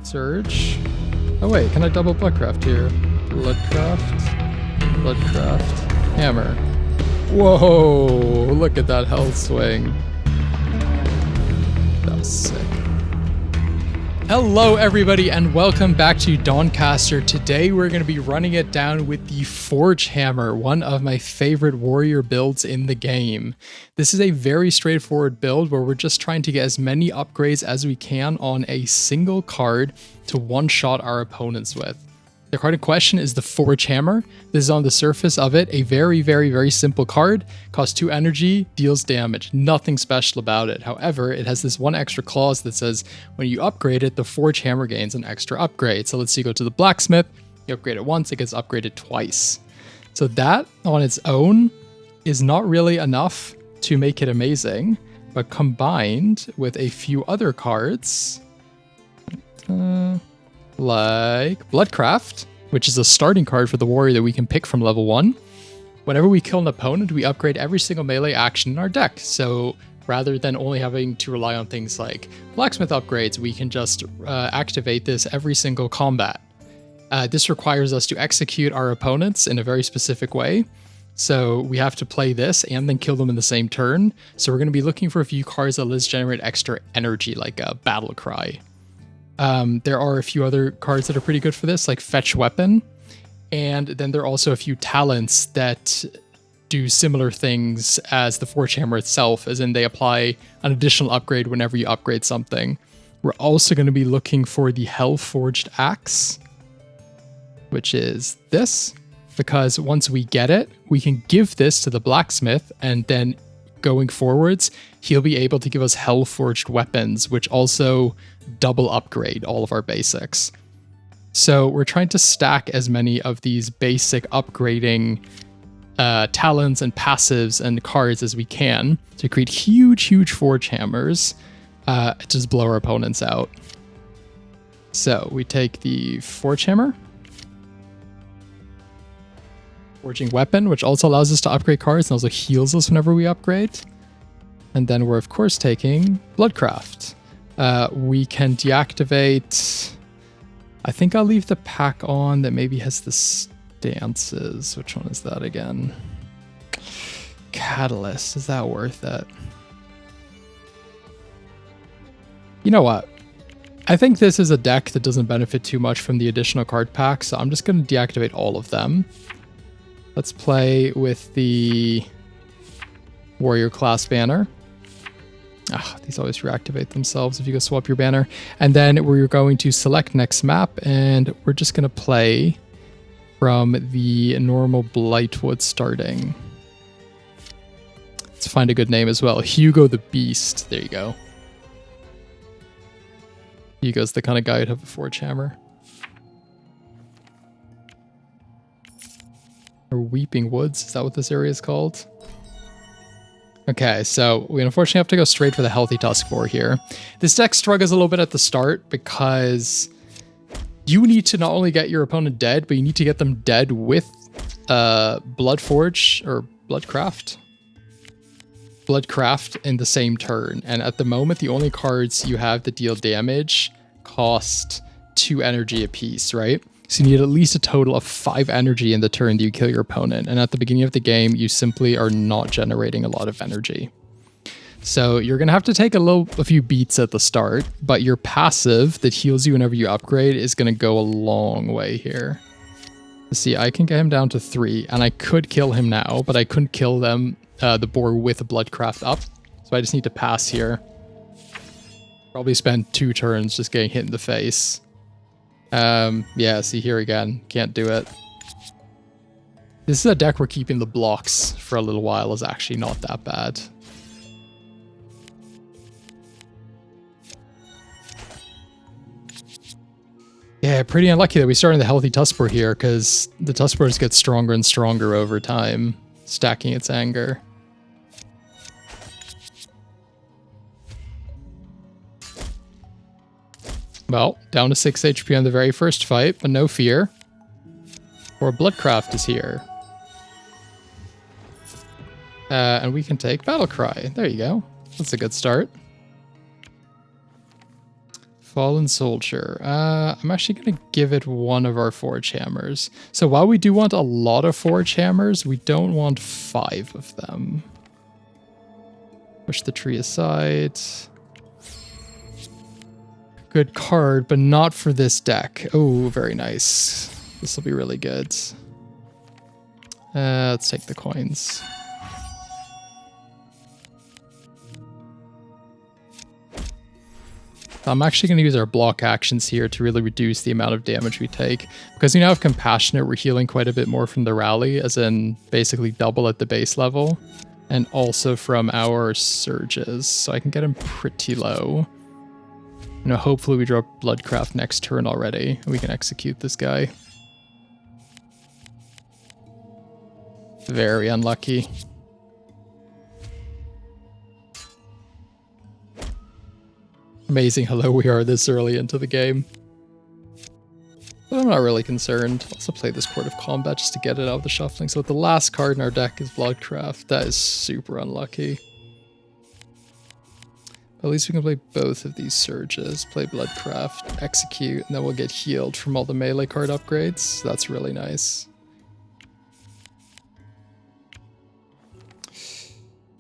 Surge. Oh wait, can I double Bloodcraft here? Bloodcraft. Hammer. Whoa! Look at that health swing. That was sick. Hello everybody and welcome back to Dawncaster. Today we're going to be running it down with the Forgehammer, one of my favorite warrior builds in the game. This is a very straightforward build where we're just trying to get as many upgrades as we can on a single card to one-shot our opponents with. The card in question is the Forgehammer. This is on the surface of it a very simple card. Costs 2 energy, deals damage. Nothing special about it. However, it has this one extra clause that says when you upgrade it, the Forgehammer gains an extra upgrade. So let's say you go to the Blacksmith, you upgrade it once, it gets upgraded twice. So that on its own is not really enough to make it amazing, but combined with a few other cards, like Bloodcraft, which is a starting card for the warrior that we can pick from level 1. Whenever we kill an opponent, we upgrade every single melee action in our deck. So rather than only having to rely on things like Blacksmith upgrades, we can just activate this every single combat. This requires us to execute our opponents in a very specific way. So we have to play this and then kill them in the same turn. So we're going to be looking for a few cards that let us generate extra energy, like a Battlecry. There are a few other cards that are pretty good for this, like Fetch Weapon. And then there are also a few talents that do similar things as the Forgehammer itself, as in they apply an additional upgrade whenever you upgrade something. We're also going to be looking for the Hellforged Axe, which is this, because once we get it, we can give this to the Blacksmith, and then going forwards, he'll be able to give us Hellforged weapons, which also double upgrade all of our basics. So we're trying to stack as many of these basic upgrading talents and passives and cards as we can to create huge Forgehammers, just blow our opponents out. So we take the Forgehammer, Forging Weapon, which also allows us to upgrade cards and also heals us whenever we upgrade. And then we're of course taking Bloodcraft. We can deactivate. I think I'll leave the pack on that maybe has the stances. Which one is that again? Catalyst. Is that worth it? You know what? I think this is a deck that doesn't benefit too much from the additional card pack, so I'm just going to deactivate all of them. Let's play with the Warrior class banner. These always reactivate themselves if you go swap your banner. And then we're going to select next map, and we're just going to play from the normal Blightwood starting. Let's find a good name as well. Hugo the Beast. There you go. Hugo's the kind of guy who'd have a Forgehammer. Or Weeping Woods, is that what this area is called? Okay, so we unfortunately have to go straight for the Healthy Tusk Boar here. This deck struggles a little bit at the start because you need to not only get your opponent dead, but you need to get them dead with Bloodforge or Bloodcraft in the same turn. And at the moment, the only cards you have that deal damage cost 2 energy apiece, right? So you need at least a total of 5 energy in the turn that you kill your opponent. And at the beginning of the game, you simply are not generating a lot of energy. So you're going to have to take a few beats at the start, but your passive that heals you whenever you upgrade is going to go a long way here. See, I can get him down to 3, and I could kill him now, but I couldn't kill them, the boar with a Bloodcraft up. So I just need to pass here. Probably spend 2 turns just getting hit in the face. Yeah, see here again, can't do it. This is a deck where keeping the blocks for a little while is actually not that bad. Yeah, pretty unlucky that we started the Healthy Tusk Boar here, because the Tusk Boars get stronger and stronger over time, stacking its anger. Well, down to 6 HP on the very first fight, but no fear. Or Bloodcraft is here. And we can take Battlecry. There you go. That's a good start. Fallen Soldier. I'm actually going to give it one of our Forgehammers. So while we do want a lot of Forgehammers, we don't want 5 of them. Push the tree aside. Good card, but not for this deck. Oh, very nice. This will be really good. Let's take the coins. I'm actually going to use our block actions here to really reduce the amount of damage we take. Because we now have Compassionate, we're healing quite a bit more from the rally, as in basically double at the base level. And also from our surges, so I can get him pretty low. You know, hopefully we drop Bloodcraft next turn already, and we can execute this guy. Very unlucky. Amazing how low we are this early into the game. But I'm not really concerned. I'll also play this Court of Combat just to get it out of the shuffling. So the last card in our deck is Bloodcraft. That is super unlucky. But at least we can play both of these surges. Play Bloodcraft, execute, and then we'll get healed from all the melee card upgrades. That's really nice.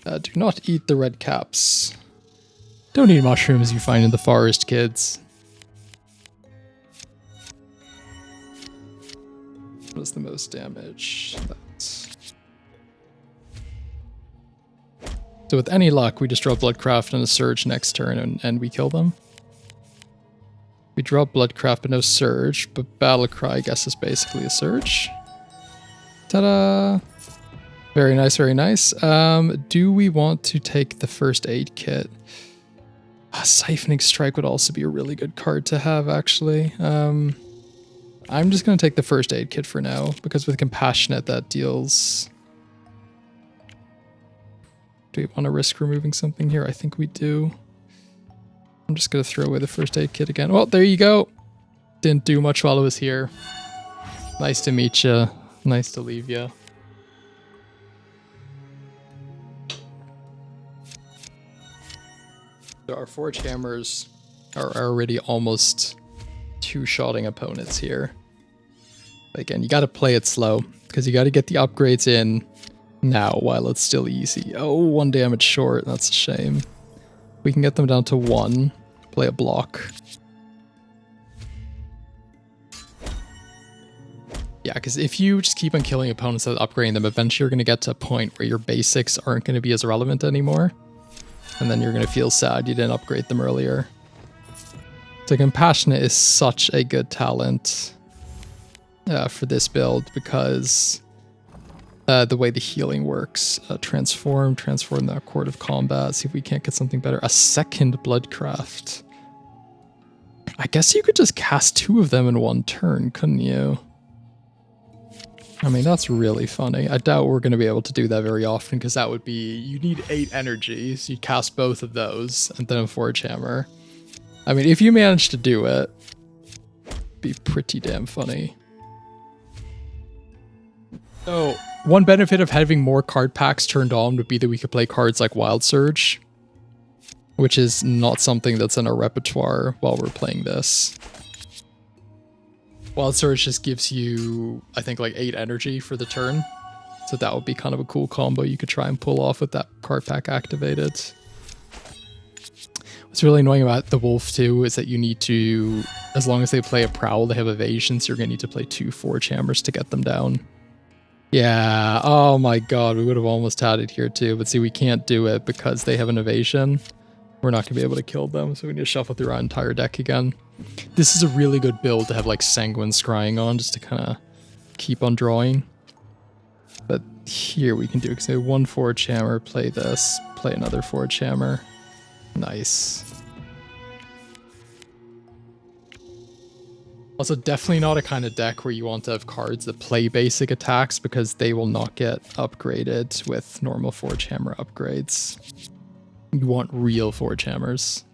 Do not eat the red caps. Don't eat mushrooms you find in the forest, kids. What does the most damage? That's... So with any luck, we just draw Bloodcraft and a Surge next turn and we kill them. We draw Bloodcraft but no Surge, but Battlecry, I guess, is basically a Surge. Ta-da! Very nice, very nice. Do we want to take the first aid kit? Siphoning Strike would also be a really good card to have, actually. I'm just going to take the first aid kit for now, because with Compassionate that deals... Do we want to risk removing something here? I think we do. I'm just going to throw away the first aid kit again. Well, there you go. Didn't do much while I was here. Nice to meet you. Nice to leave you. So our Forgehammers are already almost two-shotting opponents here. But again, you got to play it slow, because you got to get the upgrades in now while it's still easy. Oh, 1 damage short. That's a shame. We can get them down to 1. Play a block. Yeah, because if you just keep on killing opponents without upgrading them, eventually you're going to get to a point where your basics aren't going to be as relevant anymore. And then you're going to feel sad you didn't upgrade them earlier. So Compassionate is such a good talent for this build, because the way the healing works. Transform that Court of Combat. See if we can't get something better. A second Bloodcraft. I guess you could just cast 2 of them in 1 turn, couldn't you? I mean, that's really funny. I doubt we're going to be able to do that very often, because that would be... You need 8 energy, so you'd cast both of those, and then a Forgehammer. I mean, if you manage to do it, it'd be pretty damn funny. So, one benefit of having more card packs turned on would be that we could play cards like Wild Surge, which is not something that's in our repertoire while we're playing this. Wild Surge just gives you, I think, like 8 energy for the turn. So that would be kind of a cool combo you could try and pull off with that card pack activated. What's really annoying about the Wolf too is that you need to, as long as they play a Prowl, they have evasion, so you're going to need to play 2 Forgehammers to get them down. Yeah, oh my god, we would have almost had it here too, but see, we can't do it because they have an evasion. We're not going to be able to kill them, so we need to shuffle through our entire deck again. This is a really good build to have like Sanguine Scrying on, just to kind of keep on drawing. But here we can do, say 1 Forgehammer, play this, play another Forgehammer. Nice. Also, definitely not a kind of deck where you want to have cards that play basic attacks, because they will not get upgraded with normal Forgehammer upgrades. You want real Forgehammers.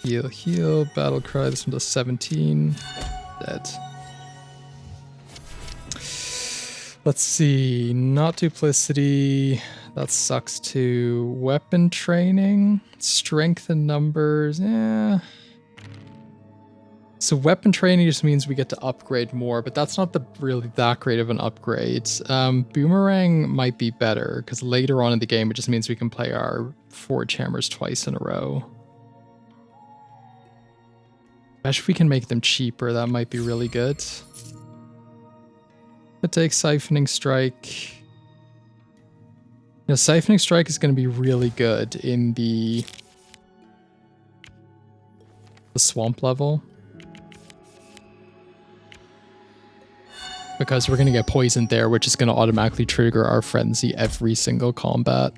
Heal, heal, Battlecry, this one does 17. Dead. Let's see, not Duplicity. that sucks too. Weapon training, strength and numbers, yeah. So weapon training just means we get to upgrade more, but that's not really that great of an upgrade. Boomerang might be better, because later on in the game, it just means we can play our Forgehammers twice in a row. Especially if we can make them cheaper, that might be really good. But take Siphoning Strike. Siphoning Strike is going to be really good in the swamp level. Because we're going to get poisoned there, which is going to automatically trigger our Frenzy every single combat.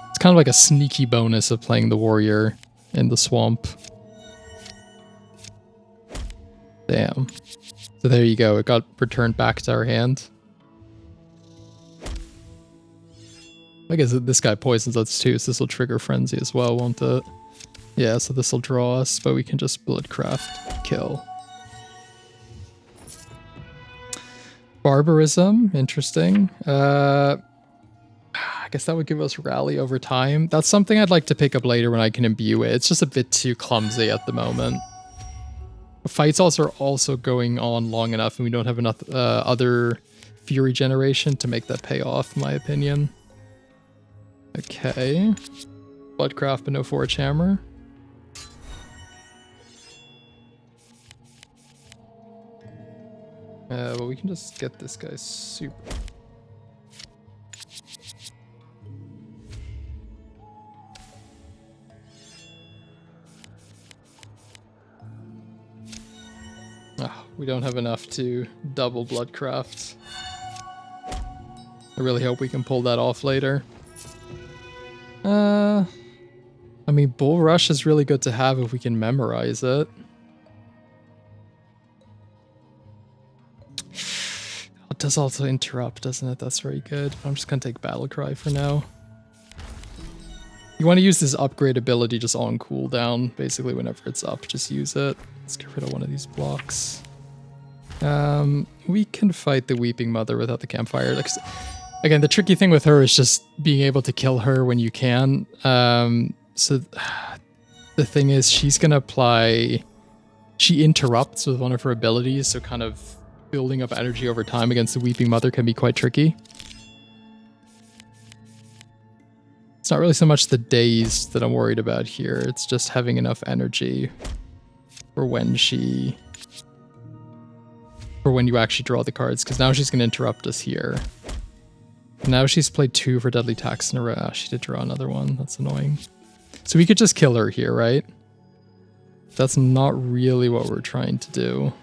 It's kind of like a sneaky bonus of playing the warrior in the swamp. Damn. So there you go, it got returned back to our hand. I guess this guy poisons us too, so this will trigger Frenzy as well, won't it? Yeah, so this will draw us, but we can just Bloodcraft kill. Barbarism, interesting. I guess that would give us rally over time. That's something I'd like to pick up later when I can imbue it. It's just a bit too clumsy at the moment. Fights are also going on long enough, and we don't have enough other Fury generation to make that pay off, in my opinion. Okay. Bloodcraft, but no Forgehammer. Well, we can just get this guy super... Oh, we don't have enough to double Bloodcraft. I really hope we can pull that off later. I mean, Bull Rush is really good to have if we can memorize it. It does also interrupt, doesn't it? That's very good. I'm just going to take Battlecry for now. You want to use this upgrade ability just on cooldown. Basically, whenever it's up, just use it. Let's get rid of one of these blocks. We can fight the Weeping Mother without the campfire. Like, again, the tricky thing with her is just being able to kill her when you can. So the thing is, she's going to apply... She interrupts with one of her abilities, so kind of building up energy over time against the Weeping Mother can be quite tricky. It's not really so much the daze that I'm worried about here. It's just having enough energy for when she... for when you actually draw the cards, because now she's going to interrupt us here. Now she's played 2 for deadly attacks in a row. She did draw another one. That's annoying. So we could just kill her here, right? That's not really what we're trying to do.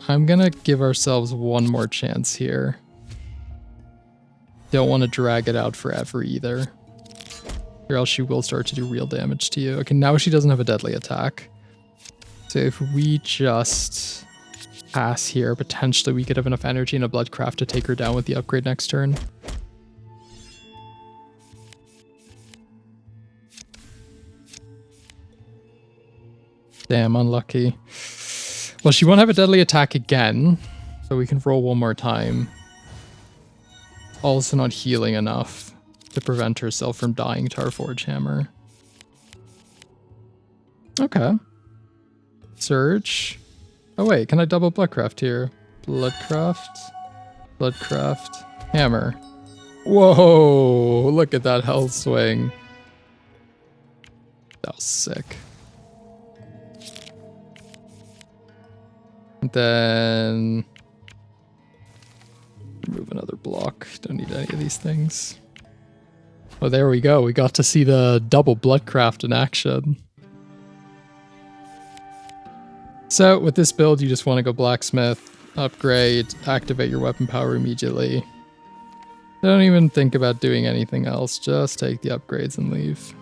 I'm going to give ourselves one more chance here. Don't want to drag it out forever either, or else she will start to do real damage to you. Okay, now she doesn't have a deadly attack. So if we just pass here, potentially we could have enough energy and a Bloodcraft to take her down with the upgrade next turn. Damn, unlucky. Well, she won't have a deadly attack again, so we can roll one more time. Also not healing enough to prevent herself from dying to our Forgehammer. Okay. Surge. Oh wait, can I double Bloodcraft here? Bloodcraft. Bloodcraft. Hammer. Whoa! Look at that health swing. That was sick. And then... remove another block. Don't need any of these things. Oh, there we go. We got to see the double Bloodcraft in action. So with this build, you just want to go Blacksmith, upgrade, activate your weapon power immediately. Don't even think about doing anything else. Just take the upgrades and leave.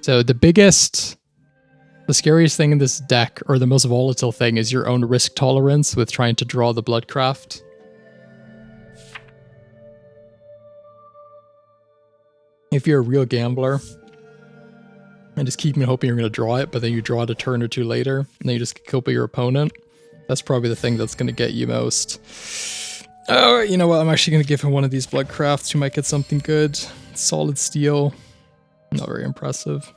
So the scariest thing in this deck, or the most volatile thing, is your own risk tolerance with trying to draw the Bloodcraft. If you're a real gambler, and just keep hoping you're going to draw it, but then you draw it a turn or two later, and then you just get killed by your opponent. That's probably the thing that's going to get you most. Oh, you know what? I'm actually going to give him one of these Bloodcrafts. You might get something good. Solid steel. Not very impressive.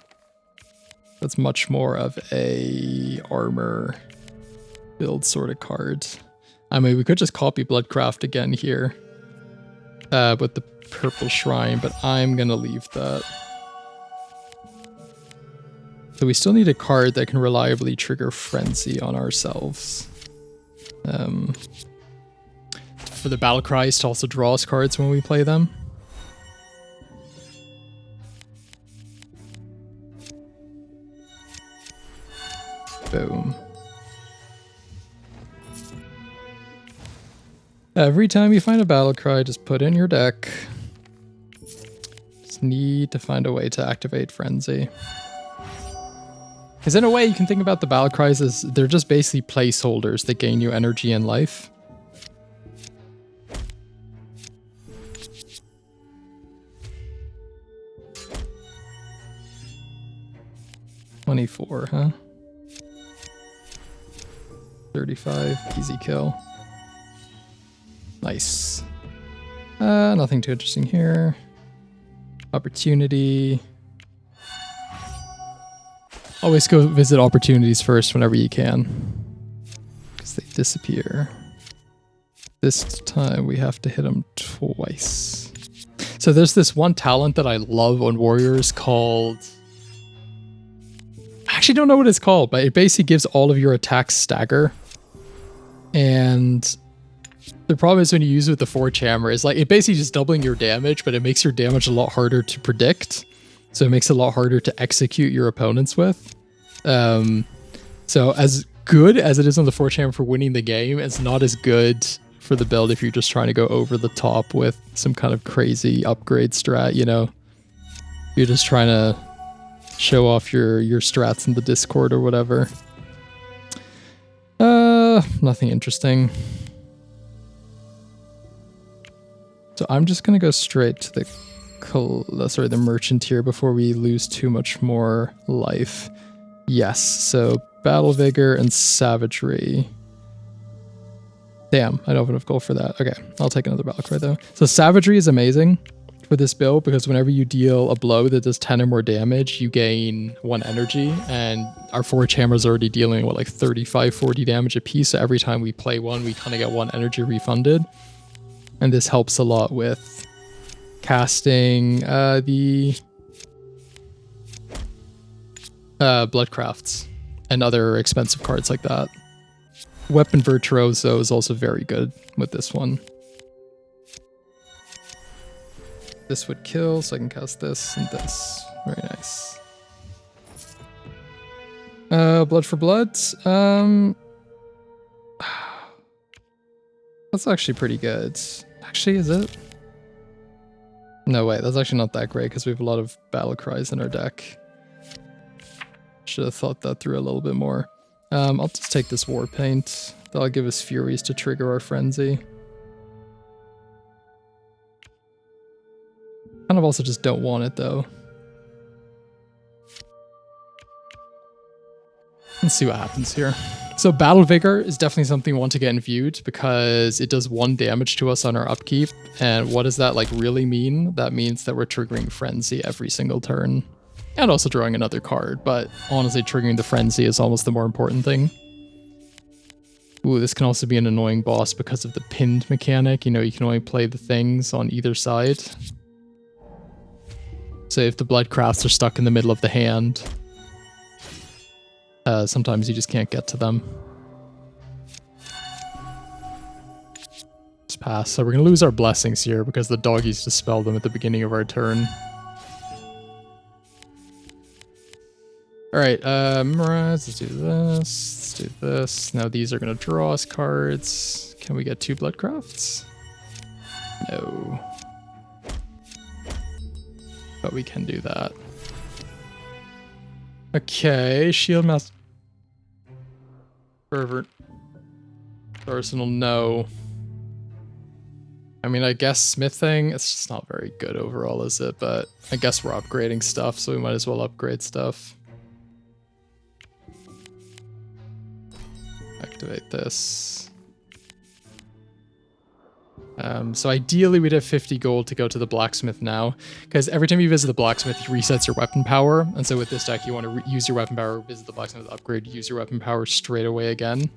That's much more of a armor build sort of card. I mean, we could just copy Bloodcraft again here with the purple shrine, but I'm going to leave that. So we still need a card that can reliably trigger Frenzy on ourselves. For the Battlecries to also draw us cards when we play them. Boom. Every time you find a Battlecry, just put in your deck. Just need to find a way to activate Frenzy. Because in a way, you can think about the Battlecries as they're just basically placeholders that gain you energy and life. $24, huh? 35, easy kill. Nice. Nothing too interesting here. Opportunity. Always go visit opportunities first whenever you can, because they disappear. This time we have to hit them twice. So there's this one talent that I love on Warriors called... I actually don't know what it's called, but it basically gives all of your attacks stagger. And the problem is when you use it with the Forgehammer is like it basically just doubling your damage, but it makes your damage a lot harder to predict. So it makes it a lot harder to execute your opponents with. So as good as it is on the Forgehammer for winning the game, it's not as good for the build if you're just trying to go over the top with some kind of crazy upgrade strat, you know? You're just trying to show off your strats in the Discord or whatever. Nothing interesting. So I'm just gonna go straight to the merchant here before we lose too much more life. Yes, so Battle Vigor and Savagery. Damn, I don't have enough gold for that. Okay, I'll take another Battlecry though. So Savagery is amazing for this build because whenever you deal a blow that does 10 or more damage, you gain 1 energy, and our Forgehammer is already dealing what, like 35, 40 damage a piece. So every time we play one, we kind of get 1 energy refunded. And this helps a lot with casting the Bloodcrafts and other expensive cards like that. Weapon Virtuoso is also very good with this one. This would kill, so I can cast this and this. Very nice. Blood for Blood. That's actually pretty good. Actually, is it? No, wait, that's actually not that great because we have a lot of Battlecries in our deck. Should have thought that through a little bit more. I'll just take this War Paint. That'll give us Furies to trigger our Frenzy. Kind of also just don't want it though. Let's see what happens here. So Battle Vigor is definitely something we want to get in viewed because it does 1 damage to us on our upkeep. And what does that like really mean? That means that we're triggering Frenzy every single turn. And also drawing another card, but honestly triggering the Frenzy is almost the more important thing. Ooh, this can also be an annoying boss because of the pinned mechanic. You know, you can only play the things on either side. So if the Bloodcrafts are stuck in the middle of the hand, sometimes you just can't get to them. Just pass. So we're going to lose our blessings here because the doggies dispelled them at the beginning of our turn. Alright, memorize. Let's do this. Let's do this. Now these are going to draw us cards. Can we get 2 Bloodcrafts? No. But we can do that. Okay, Shield Master. Fervent. Arsenal, no. I mean, I guess smithing, it's just not very good overall, is it? But I guess we're upgrading stuff, so we might as well upgrade stuff. Activate this. So ideally we'd have 50 gold to go to the blacksmith now, because every time you visit the blacksmith, he resets your weapon power. And so with this deck, you want to use your weapon power, visit the blacksmith, upgrade, use your weapon power straight away again.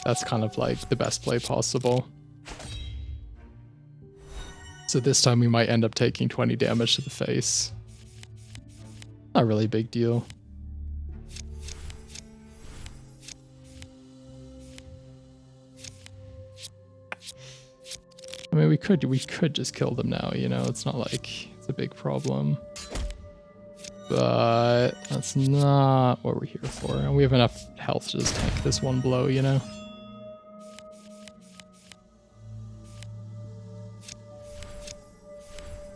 That's kind of like the best play possible. So this time we might end up taking 20 damage to the face. Not really a big deal. I mean, we could just kill them now, you know, it's not like it's a big problem. But that's not what we're here for. And we have enough health to just tank this one blow, you know?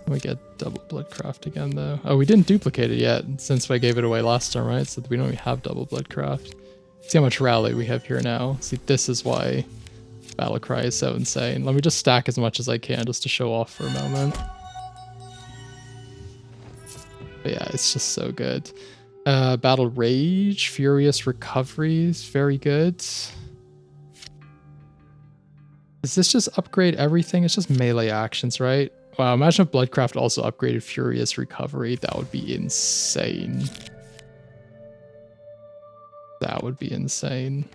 We get double Bloodcraft again, though. Oh, we didn't duplicate it yet, since I gave it away last time, right? So we don't even have double Bloodcraft. See how much rally we have here now. See, this is why Battlecry is so insane. Let me just stack as much as I can just to show off for a moment. But yeah, it's just so good. Battle Rage, Furious Recovery is very good. Does this just upgrade everything? It's just melee actions, right? Wow, imagine if Bloodcraft also upgraded Furious Recovery. That would be insane. That would be insane.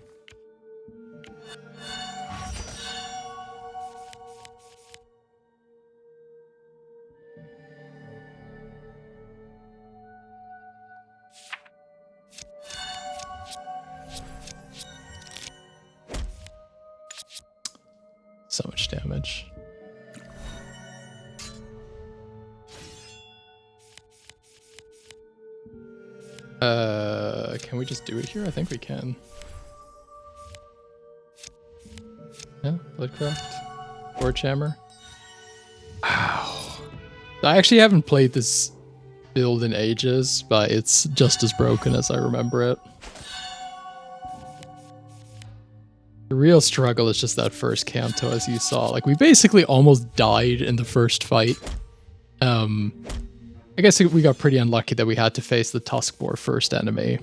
So much damage. Can we just do it here? I think we can. Yeah, Bloodcraft. Forgehammer. Wow. I actually haven't played this build in ages, but it's just as broken as I remember it. The real struggle is just that first Canto, as you saw. Like, we basically almost died in the first fight. I guess we got pretty unlucky that we had to face the Tuskboar first enemy.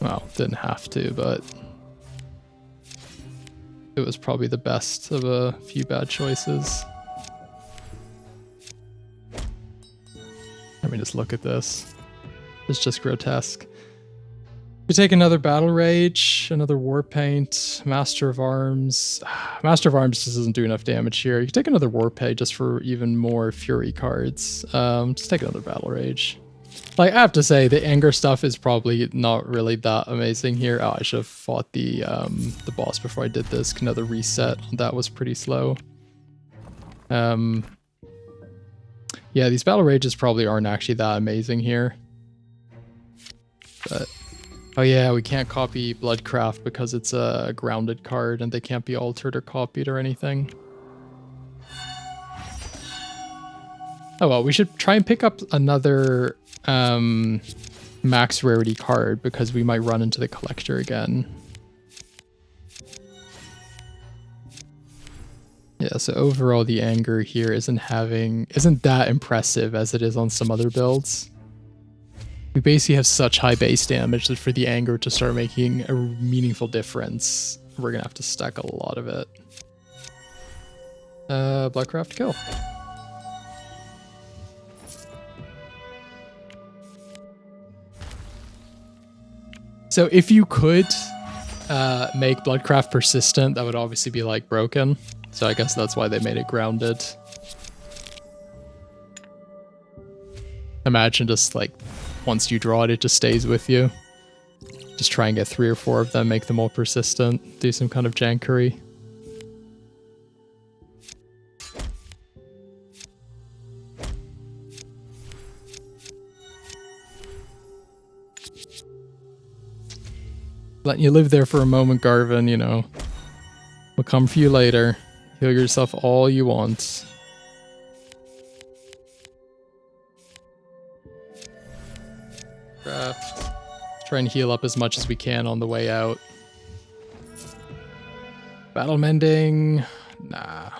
Well, didn't have to, but it was probably the best of a few bad choices. I mean, just look at this. It's just grotesque. We take another Battle Rage, another War Paint, Master of Arms. Master of Arms just doesn't do enough damage here. You can take another War Paint just for even more Fury cards. Just take another Battle Rage. Like, I have to say, the anger stuff is probably not really that amazing here. Oh, I should have fought the boss before I did this. Another reset. That was pretty slow. Yeah, these Battle Rages probably aren't actually that amazing here. But oh yeah, we can't copy Bloodcraft because it's a grounded card and they can't be altered or copied or anything. Oh well, we should try and pick up another max rarity card because we might run into the collector again. Yeah, so overall the anger here isn't that impressive as it is on some other builds. We basically have such high base damage that for the anger to start making a meaningful difference, we're gonna have to stack a lot of it. Bloodcraft kill. So if you could make Bloodcraft persistent, that would obviously be like broken. So I guess that's why they made it grounded. Imagine just like once you draw it, it just stays with you. Just try and get 3 or 4 of them, make them all persistent, do some kind of jankery. Letting you live there for a moment, Garvin, you know. We'll come for you later. Heal yourself all you want. Craft. Try and heal up as much as we can on the way out. Battle mending. Nah.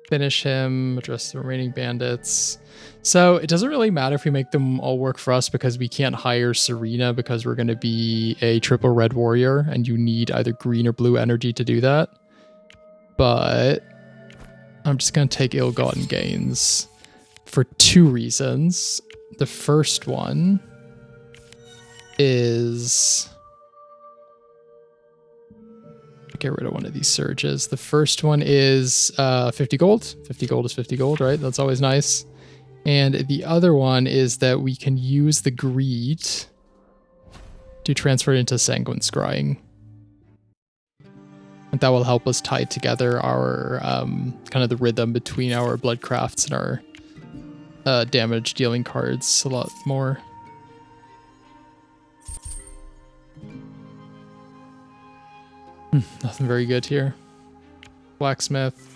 Finish him, address the remaining bandits. So it doesn't really matter if we make them all work for us because we can't hire Serena because we're going to be a triple red warrior and you need either green or blue energy to do that. But I'm just going to take ill-gotten gains for 2 reasons. The first one is... get rid of one of these surges. The first one is 50 gold. 50 gold is 50 gold, right? That's always nice. And the other one is that we can use the greed to transfer it into Sanguine Scrying. And that will help us tie together our kind of the rhythm between our Bloodcrafts and our damage dealing cards a lot more. Nothing very good here. Blacksmith,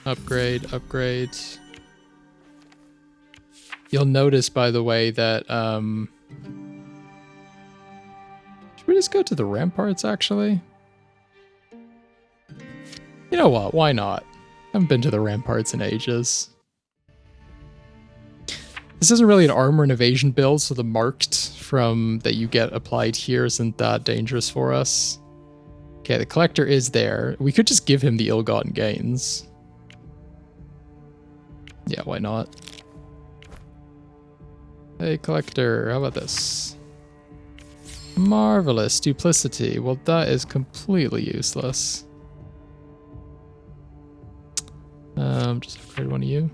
upgrade, upgrade. You'll notice, by the way, that should we just go to the ramparts, actually? You know what? Why not? I haven't been to the ramparts in ages. This isn't really an armor and evasion build, so the marked from that you get applied here isn't that dangerous for us. Okay, the collector is there. We could just give him the ill-gotten gains. Yeah, why not? Hey, collector, how about this? Marvelous. Duplicity. Well, that is completely useless. Just upgrade one of you.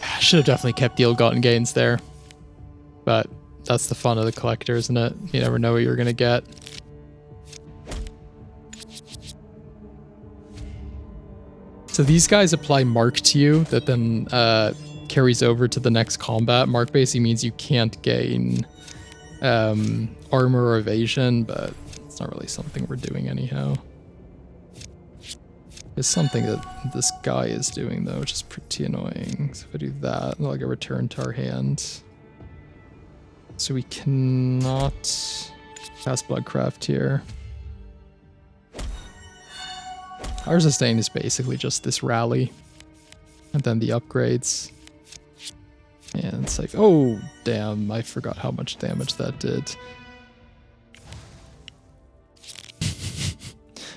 I should have definitely kept the ill-gotten gains there. But that's the fun of the collector, isn't it? You never know what you're going to get. So these guys apply mark to you that then carries over to the next combat. Mark basically means you can't gain armor or evasion, but it's not really something we're doing anyhow. It's something that this guy is doing though, which is pretty annoying. So if I do that, I'll get returned to our hand. So we cannot cast Bloodcraft here. Our sustain is basically just this rally. And then the upgrades. And it's like, oh, damn, I forgot how much damage that did.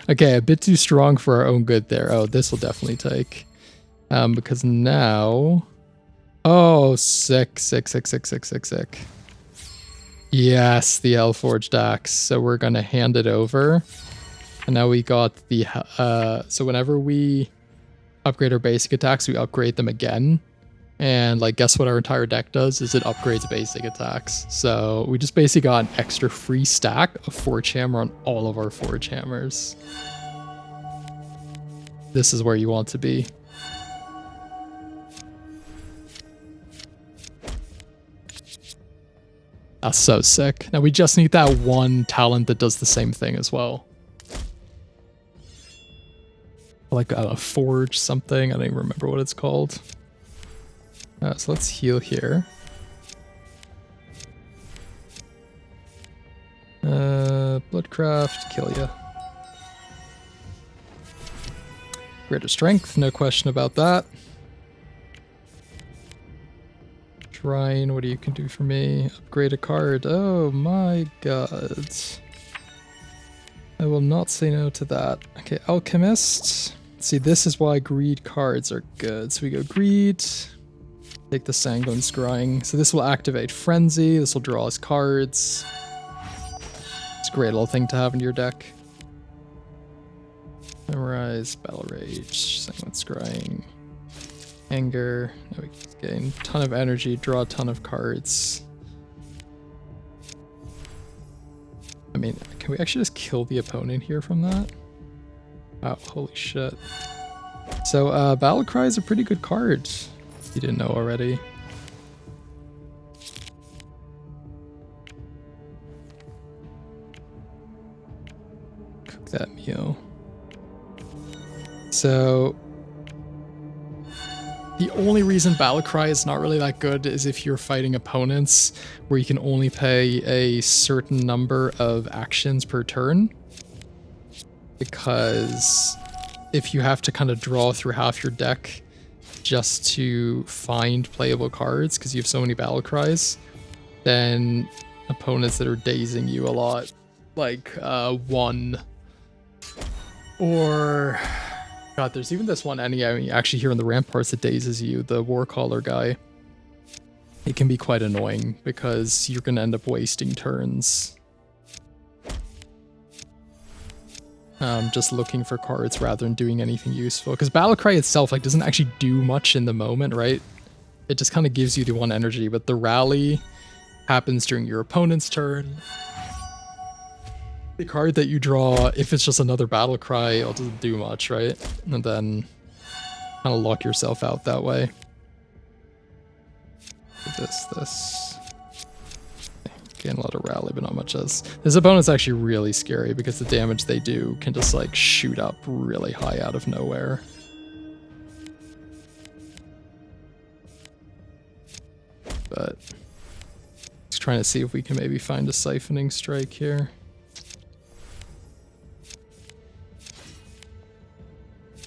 Okay, a bit too strong for our own good there. Oh, this will definitely take. Because now... Oh, sick, sick, sick, sick, sick, sick, sick. Yes, the Hellforged Axe. So we're going to hand it over. And now we got the... so whenever we upgrade our basic attacks, we upgrade them again. And like, guess what our entire deck does? Is it upgrades basic attacks. So we just basically got an extra free stack of Forgehammer on all of our Forgehammers. This is where you want to be. That's so sick. Now we just need that one talent that does the same thing as well. Like a forge something. I don't even remember what it's called. So let's heal here. Bloodcraft, kill ya. Greater strength, no question about that. Shrine, what you can do for me? Upgrade a card. Oh my god. I will not say no to that. Okay, Alchemist. See, this is why greed cards are good. So we go greed. Take the Sanguine Scrying. So this will activate Frenzy. This will draw us cards. It's a great little thing to have in your deck. Memorize, Battle Rage, Sanguine Scrying, Anger. Now we can gain a ton of energy, draw a ton of cards. I mean, can we actually just kill the opponent here from that? Wow, holy shit. So, Battlecry is a pretty good card. You didn't know already. Cook that meal. So The only reason Battlecry is not really that good is if you're fighting opponents where you can only pay a certain number of actions per turn. Because if you have to kind of draw through half your deck just to find playable cards because you have so many Battlecries, then opponents that are dazing you a lot, like one, or God, there's even this one enemy actually here in the ramparts that dazes you, the Warcaller guy. It can be quite annoying because you're going to end up wasting turns. Just looking for cards rather than doing anything useful. Because Battlecry itself like doesn't actually do much in the moment, right? It just kind of gives you the one energy, but the rally happens during your opponent's turn. The card that you draw, if it's just another Battlecry, it doesn't do much, right? And then kind of lock yourself out that way. This. Gain a lot of rally, but not much else. This opponent's actually really scary because the damage they do can just like shoot up really high out of nowhere. But just trying to see if we can maybe find a Siphoning Strike here.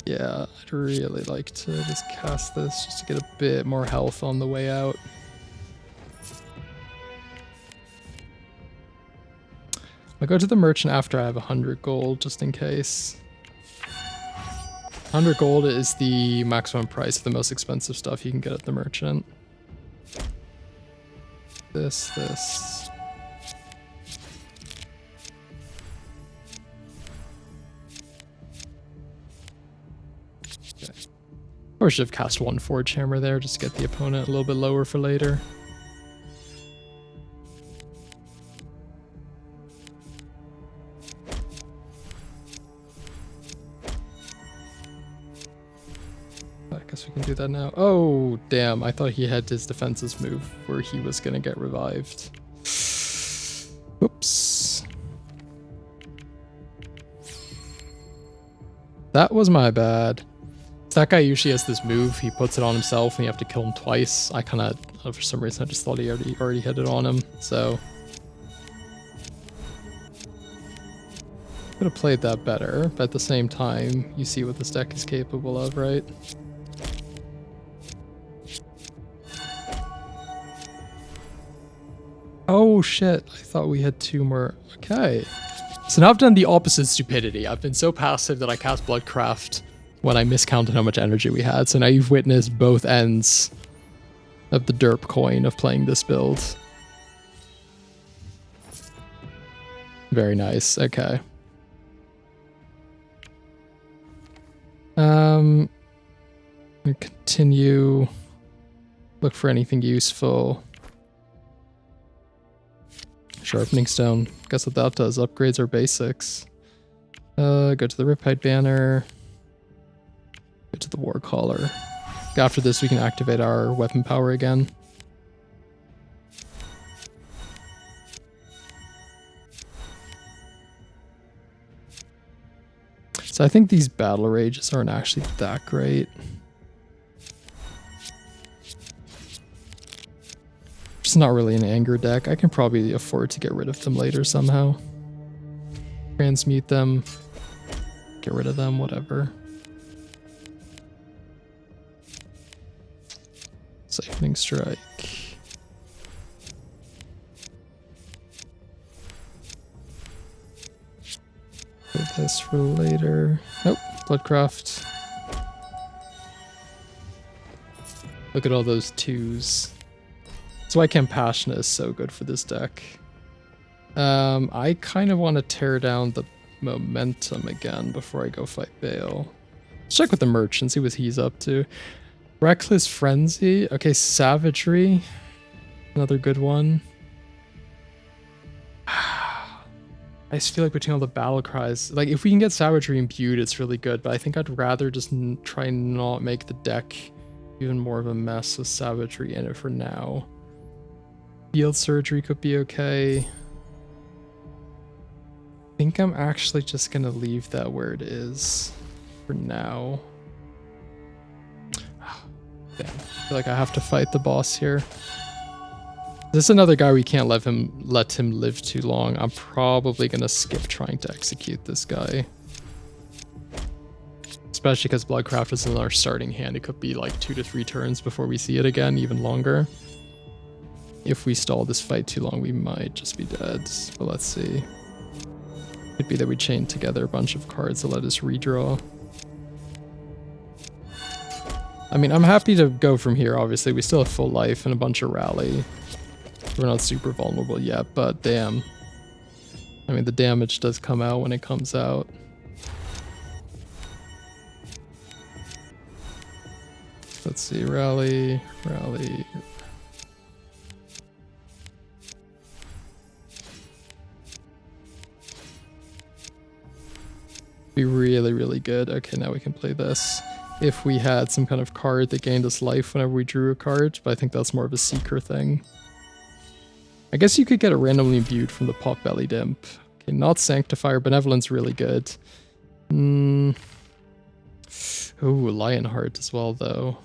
Yeah, I'd really like to just cast this just to get a bit more health on the way out. I'll go to the merchant after I have 100 gold, just in case. 100 gold is the maximum price of the most expensive stuff you can get at the merchant. This. Okay. Or should have cast one Forgehammer there, just to get the opponent a little bit lower for later. We can do that now. Oh, damn. I thought he had his defenses move where he was going to get revived. Oops. That was my bad. That guy usually has this move. He puts it on himself and you have to kill him twice. I kind of, for some reason, I just thought he already hit it on him. So could have played that better, but at the same time, you see what this deck is capable of, right? Oh shit, I thought we had two more. Okay. So now I've done the opposite stupidity. I've been so passive that I cast Bloodcraft when I miscounted how much energy we had. So now you've witnessed both ends of the derp coin of playing this build. Very nice, okay. Continue. Look for anything useful. Sharpening Stone. Guess what that does. Upgrades our basics. Go to the Riptide banner. Go to the Warcaller. After this, we can activate our weapon power again. So I think these battle rages aren't actually that great. It's not really an anger deck. I can probably afford to get rid of them later somehow. Transmute them. Get rid of them, whatever. Siphoning Strike. Put this for later. Nope, Bloodcraft. Look at all those twos. That's why Compassionate is so good for this deck. I kind of want to tear down the Momentum again before I go fight Bale. Let's check with the merchant, see what he's up to. Reckless Frenzy. Okay, Savagery. Another good one. I just feel like between all the battle cries, like if we can get Savagery imbued, it's really good, but I think I'd rather just try and not make the deck even more of a mess with Savagery in it for now. Field Surgery could be okay. I think I'm actually just gonna leave that where it is for now. Damn, I feel like I have to fight the boss here. This is another guy we can't let him live too long. I'm probably gonna skip trying to execute this guy. Especially because Bloodcraft is in our starting hand. It could be like 2 to 3 turns before we see it again, even longer. If we stall this fight too long, we might just be dead. But let's see. Could be that we chain together a bunch of cards to let us redraw. I mean, I'm happy to go from here, obviously. We still have full life and a bunch of rally. We're not super vulnerable yet, but damn. I mean, the damage does come out when it comes out. Let's see, rally. Be really, really good. Okay, now we can play this. If we had some kind of card that gained us life whenever we drew a card, but I think that's more of a seeker thing. I guess you could get it randomly imbued from the Potbellied Imp. Okay, not Sanctifier. Benevolence really good. Ooh, Lionheart as well, though.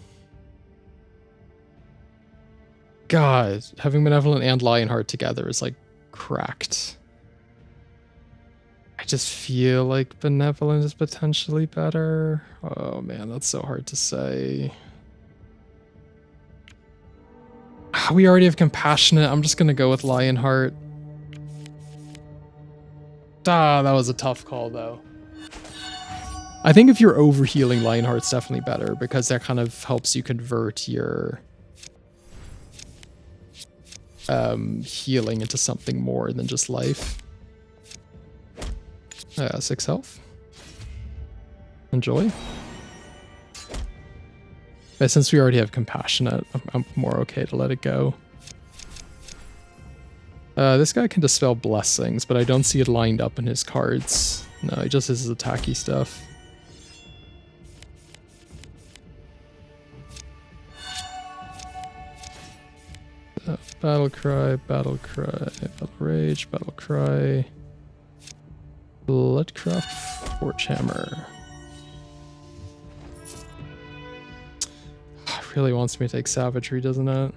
God, having Benevolent and Lionheart together is like cracked. I just feel like Benevolent is potentially better. Oh man, that's so hard to say. We already have Compassionate. I'm just gonna go with Lionheart. Ah, that was a tough call though. I think if you're overhealing, Lionheart's definitely better because that kind of helps you convert your healing into something more than just life. 6 health. Enjoy. But since we already have Compassionate, I'm more okay to let it go. This guy can dispel blessings, but I don't see it lined up in his cards. No, he just has his attacky stuff. Battlecry, Battle Rage, Battlecry, Bloodcraft, Forgehammer. Really wants me to take Savagery, doesn't it?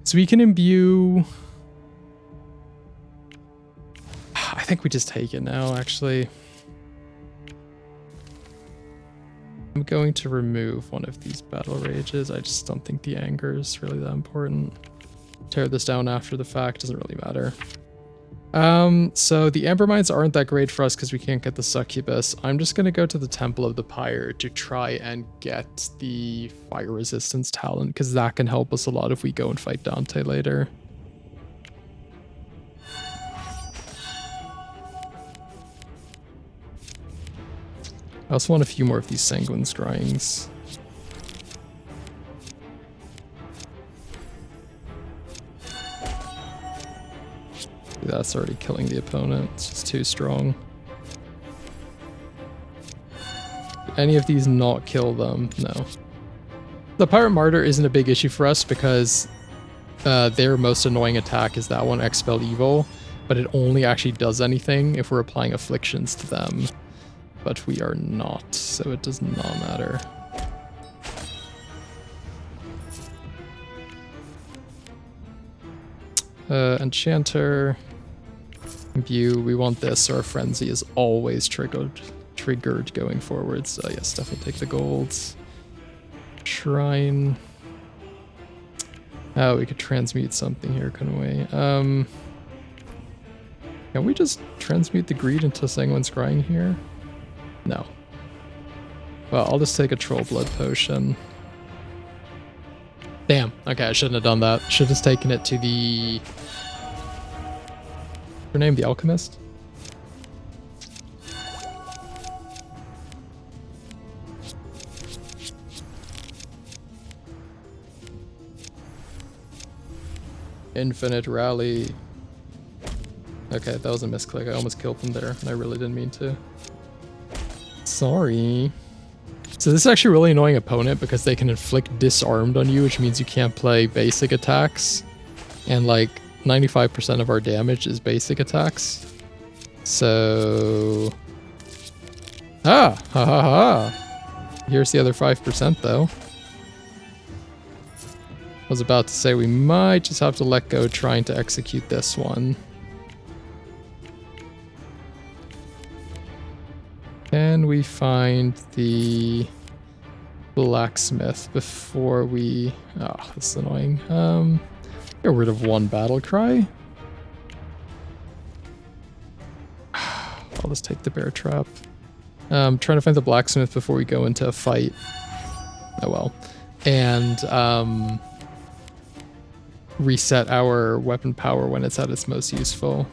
So we can imbue. I think we just take it now, actually. I'm going to remove one of these Battle Rages. I just don't think the anger is really that important. Tear this down after the fact, doesn't really matter. So the Amber Mines aren't that great for us because we can't get the Succubus. I'm just going to go to the Temple of the Pyre to try and get the Fire Resistance Talent because that can help us a lot if we go and fight Dante later. I also want a few more of these Sanguine Scryings. That's already killing the opponent. It's just too strong. Any of these not kill them? No. The Pirate Martyr isn't a big issue for us because their most annoying attack is that one, Expel Evil, but it only actually does anything if we're applying afflictions to them. But we are not, so it does not matter. Enchanter. Imbue, we want this, so our Frenzy is always triggered going forward, so yes, definitely take the golds. Shrine. Oh, we could transmute something here, couldn't we? Can we just transmute the Greed into Sanguine Scrying here? No. Well, I'll just take a Troll Blood Potion. Damn, okay, I shouldn't have done that. Should have just taken it to the... Her name, the Alchemist? Infinite Rally. Okay, that was a misclick. I almost killed them there, and I really didn't mean to. Sorry. So this is actually a really annoying opponent because they can inflict Disarmed on you, which means you can't play basic attacks. And like 95% of our damage is basic attacks. So... Ha ha ha! Here's the other 5% though. was about to say we might just have to let go trying to execute this one. Can we find the Blacksmith before we... Oh, that's annoying. Get rid of one Battlecry. I'll just take the bear trap. Trying to find the Blacksmith before we go into a fight. Oh well. And reset our weapon power when it's at its most useful.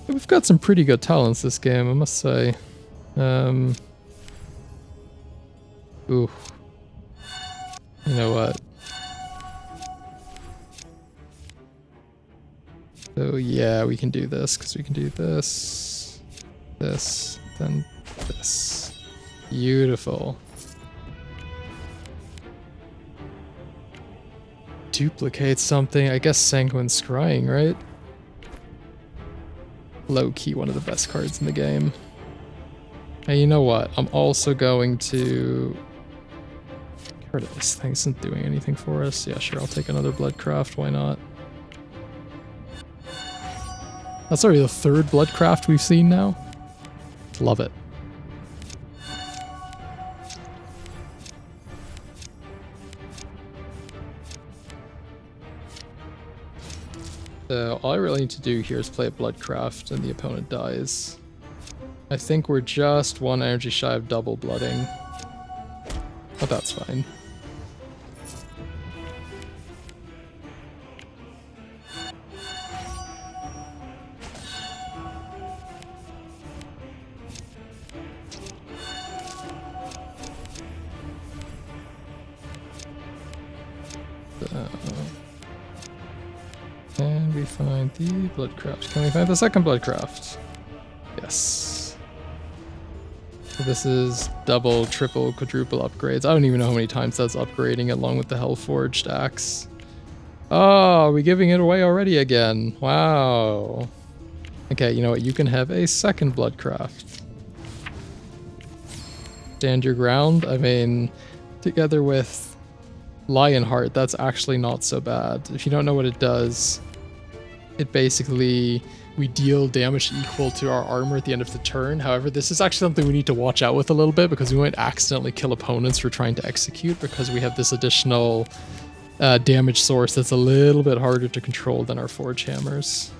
We've got some pretty good talents this game, I must say. Ooh. You know what? So yeah, we can do this, because we can do this, this, then this. Beautiful. Duplicate something, I guess Sanguine Scrying, right? Low-key one of the best cards in the game. Hey, you know what? I'm also going to... Get rid of this thing, it isn't doing anything for us. Yeah, sure, I'll take another Bloodcraft, why not? That's already the third Bloodcraft we've seen now. Love it. So all I really need to do here is play a Bloodcraft and the opponent dies. I think we're just one energy shy of double blooding. But that's fine. Can we find the Bloodcraft? Can we find the second Bloodcraft? Yes. So this is double, triple, quadruple upgrades. I don't even know how many times that's upgrading along with the Hellforged Axe. Oh, are we giving it away already again? Wow. Okay, you know what? You can have a second Bloodcraft. Stand your ground. I mean, together with Lionheart, that's actually not so bad. If you don't know what it does, it basically, we deal damage equal to our armor at the end of the turn. However, this is actually something we need to watch out with a little bit because we might accidentally kill opponents for trying to execute because we have this additional damage source that's a little bit harder to control than our Forgehammers.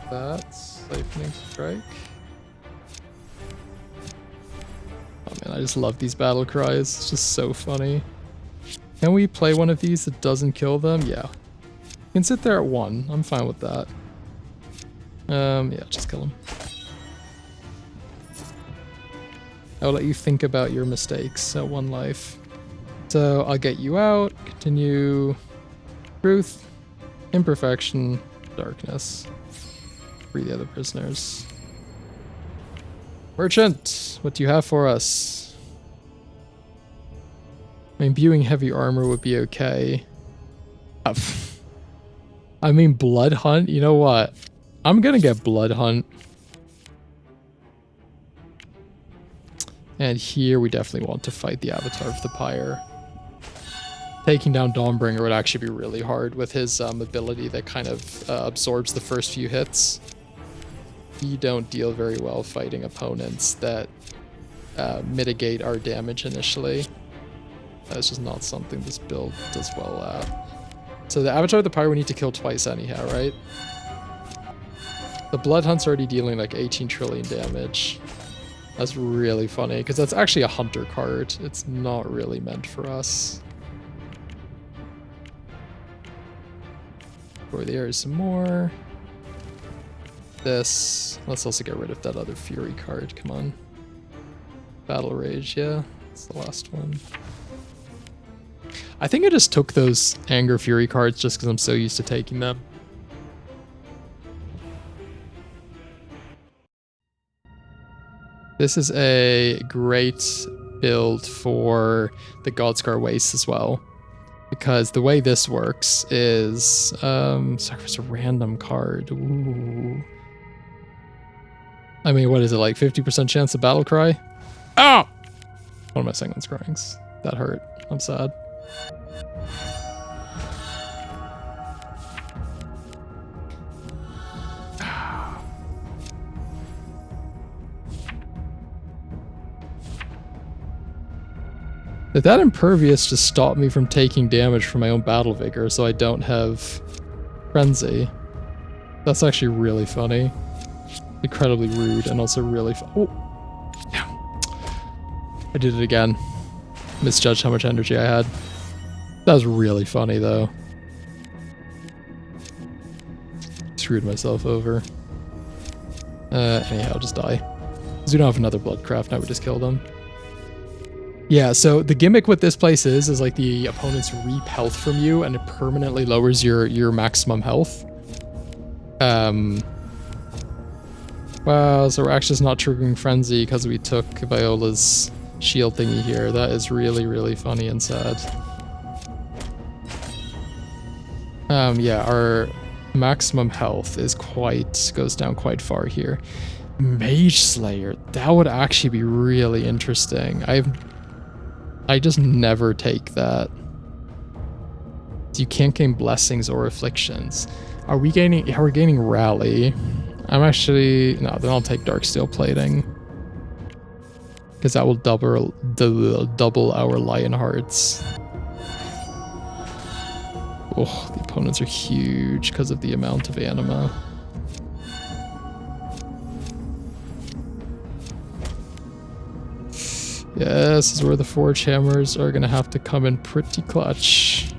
That's Siphoning Strike. Oh man, I just love these battle cries. It's just so funny. Can we play one of these that doesn't kill them? Yeah. You can sit there at 1. I'm fine with that. Yeah, just kill him. I'll let you think about your mistakes at 1 life. So I'll get you out, continue Truth, Imperfection, Darkness. Free the other prisoners. Merchant, what do you have for us? I mean, imbuing heavy armor would be okay. I mean, Bloodhunt, you know what? I'm gonna get Bloodhunt. And here we definitely want to fight the Avatar of the Pyre. Taking down Dawnbringer would actually be really hard with his ability that kind of absorbs the first few hits. You don't deal very well fighting opponents that mitigate our damage initially. That's just not something this build does well at. So the Avatar of the Pyre we need to kill twice anyhow, right? The Bloodhunt's already dealing like 18 trillion damage. That's really funny, because that's actually a hunter card. It's not really meant for us. Over there is some more. This. Let's also get rid of that other Fury card. Come on. Battle Rage, yeah. It's the last one. I think I just took those Anger Fury cards just because I'm so used to taking them. This is a great build for the Godscar Waste as well. Because the way this works is sacrifice a random card. Ooh. I mean, what is it, like 50% chance of Battlecry? Oh! One of my Sanguine Scryings. That hurt. I'm sad. Did that Impervious just stop me from taking damage from my own Battle Vigor so I don't have Frenzy? That's actually really funny. Incredibly rude and also really oh! Yeah. I did it again. Misjudged how much energy I had. That was really funny though. Screwed myself over. Anyhow, I'll just die. Because we don't have another Bloodcraft, now we just killed him. Yeah, so the gimmick with this place is like the opponents reap health from you and it permanently lowers your maximum health. Wow, so we're actually just not triggering Frenzy because we took Viola's shield thingy here. That is really, really funny and sad. Yeah, our maximum health is goes down quite far here. Mage Slayer, that would actually be really interesting. I just never take that. You can't gain blessings or afflictions. Are we gaining rally? I'm actually no, then I'll take Darksteel Plating. Because that will double our Lion Hearts. Oh, the opponents are huge because of the amount of anima. Yeah, this is where the Forgehammers are gonna have to come in pretty clutch.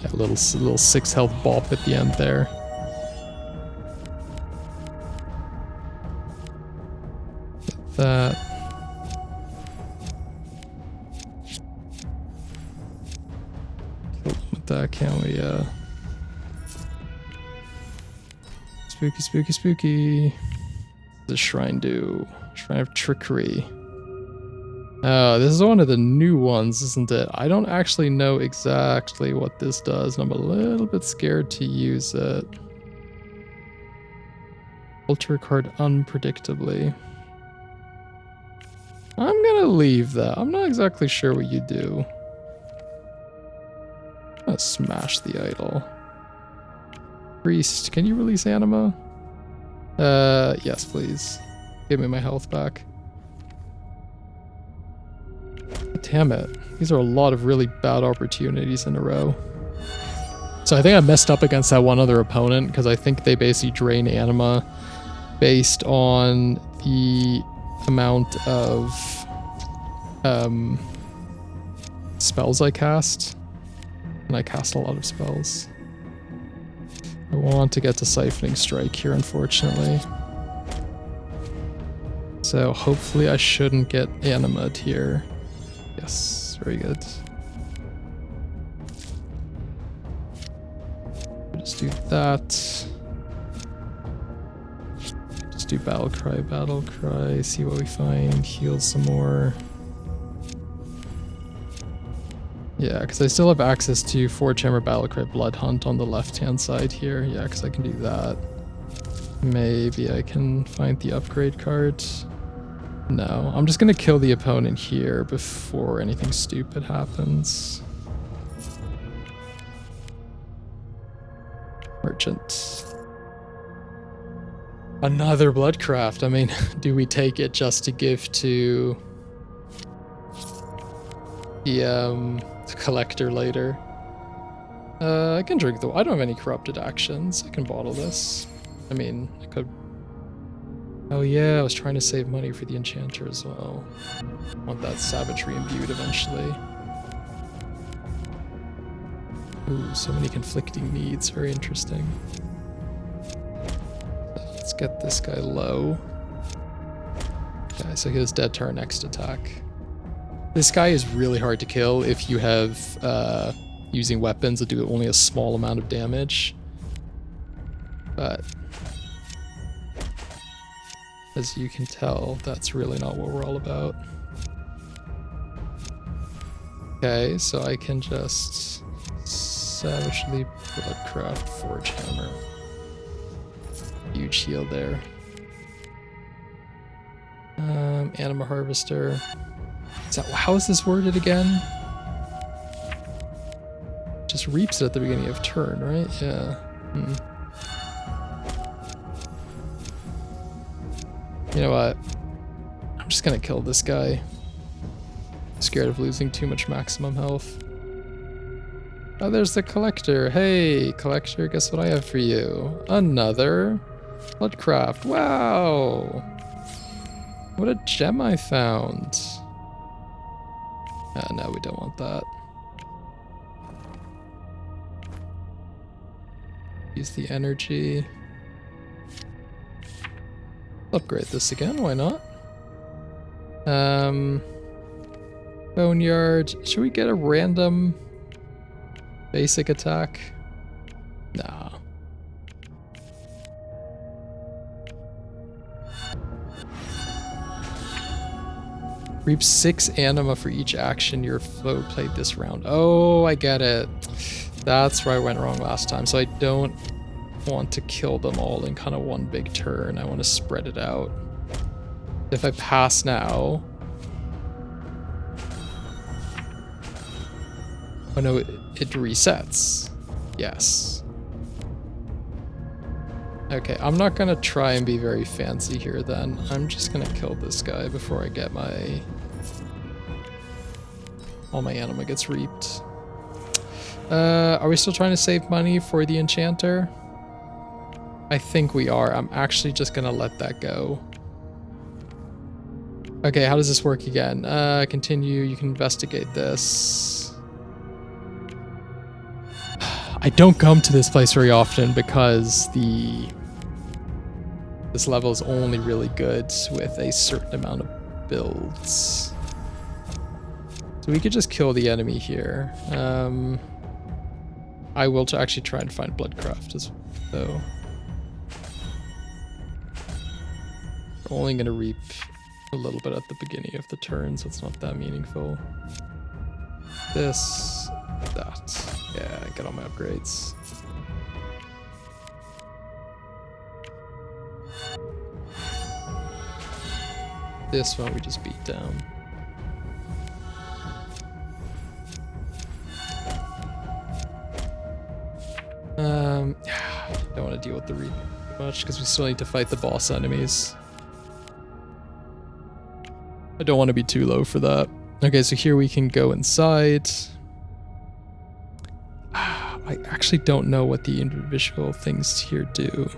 Yeah, a little 6 health bop at the end there. Get that. With that, can we? Spooky, spooky, spooky. The Shrine do? Shrine of Trickery. Oh, this is one of the new ones, isn't it? I don't actually know exactly what this does, and I'm a little bit scared to use it. Alter card unpredictably. I'm gonna leave that. I'm not exactly sure what you do. I'm gonna smash the idol. Priest, can you release anima? Yes, please. Give me my health back. Damn it. These are a lot of really bad opportunities in a row. So I think I messed up against that one other opponent because I think they basically drain anima based on the amount of spells I cast. And I cast a lot of spells. I want to get to Siphoning Strike here, unfortunately. So hopefully I shouldn't get animated here. Yes, very good. Just do that. Just do Battlecry, see what we find, heal some more. Yeah, because I still have access to Forgehammer, Battlecry, Bloodhunt on the left-hand side here. Yeah, because I can do that. Maybe I can find the upgrade card. No, I'm just going to kill the opponent here before anything stupid happens. Merchant. Another Bloodcraft. I mean, do we take it just to give to the collector later? I can drink though. I don't have any corrupted actions. I can bottle this. I mean, I could. Oh yeah, I was trying to save money for the enchanter as well. I want that savagery imbued eventually. Ooh, so many conflicting needs. Very interesting. Let's get this guy low. Okay, so he's dead to our next attack. This guy is really hard to kill if you have using weapons that do only a small amount of damage. But As you can tell, that's really not what we're all about. Okay, so I can just savagely Bloodcraft Forgehammer. Huge heal there. Anima Harvester. How is this worded again? Just reaps it at the beginning of turn, right? Yeah. You know what? I'm just gonna kill this guy. I'm scared of losing too much maximum health. Oh, there's the collector. Hey, collector, guess what I have for you? Another Bloodcraft. Wow! What a gem I found. No, we don't want that. Use the energy. Upgrade this again, why not? Boneyard. Should we get a random basic attack? Nah. Reap 6 anima for each action your foe played this round. Oh, I get it. That's where I went wrong last time. So I don't want to kill them all in kind of one big turn. I want to spread it out. If I pass now... Oh no, it resets. Yes. Okay, I'm not gonna try and be very fancy here then. I'm just gonna kill this guy before I get my... all my anima gets reaped. Are we still trying to save money for the enchanter? I think we are. I'm actually just gonna let that go. Okay, how does this work again? Continue, you can investigate this. I don't come to this place very often because this level is only really good with a certain amount of builds. So we could just kill the enemy here. I will actually try and find Bloodcraft as though. We're only going to reap a little bit at the beginning of the turn, so it's not that meaningful. This, that. Yeah, get all my upgrades. This one we just beat down. Don't want to deal with the reap much because we still need to fight the boss enemies. I don't want to be too low for that. Okay, so here we can go inside. I actually don't know what the individual things here do.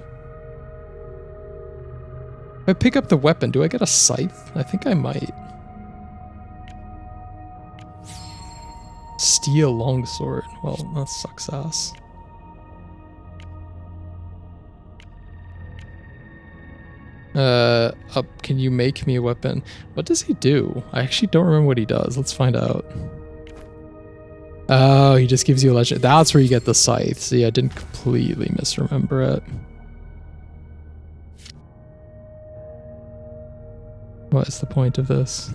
If I pick up the weapon, do I get a scythe? I think I might. Steel longsword. Well, that sucks ass. Can you make me a weapon? What does he do? I actually don't remember what he does. Let's find out. Oh, he just gives you a legend. That's where you get the scythe. See, I didn't completely misremember it. What is the point of this?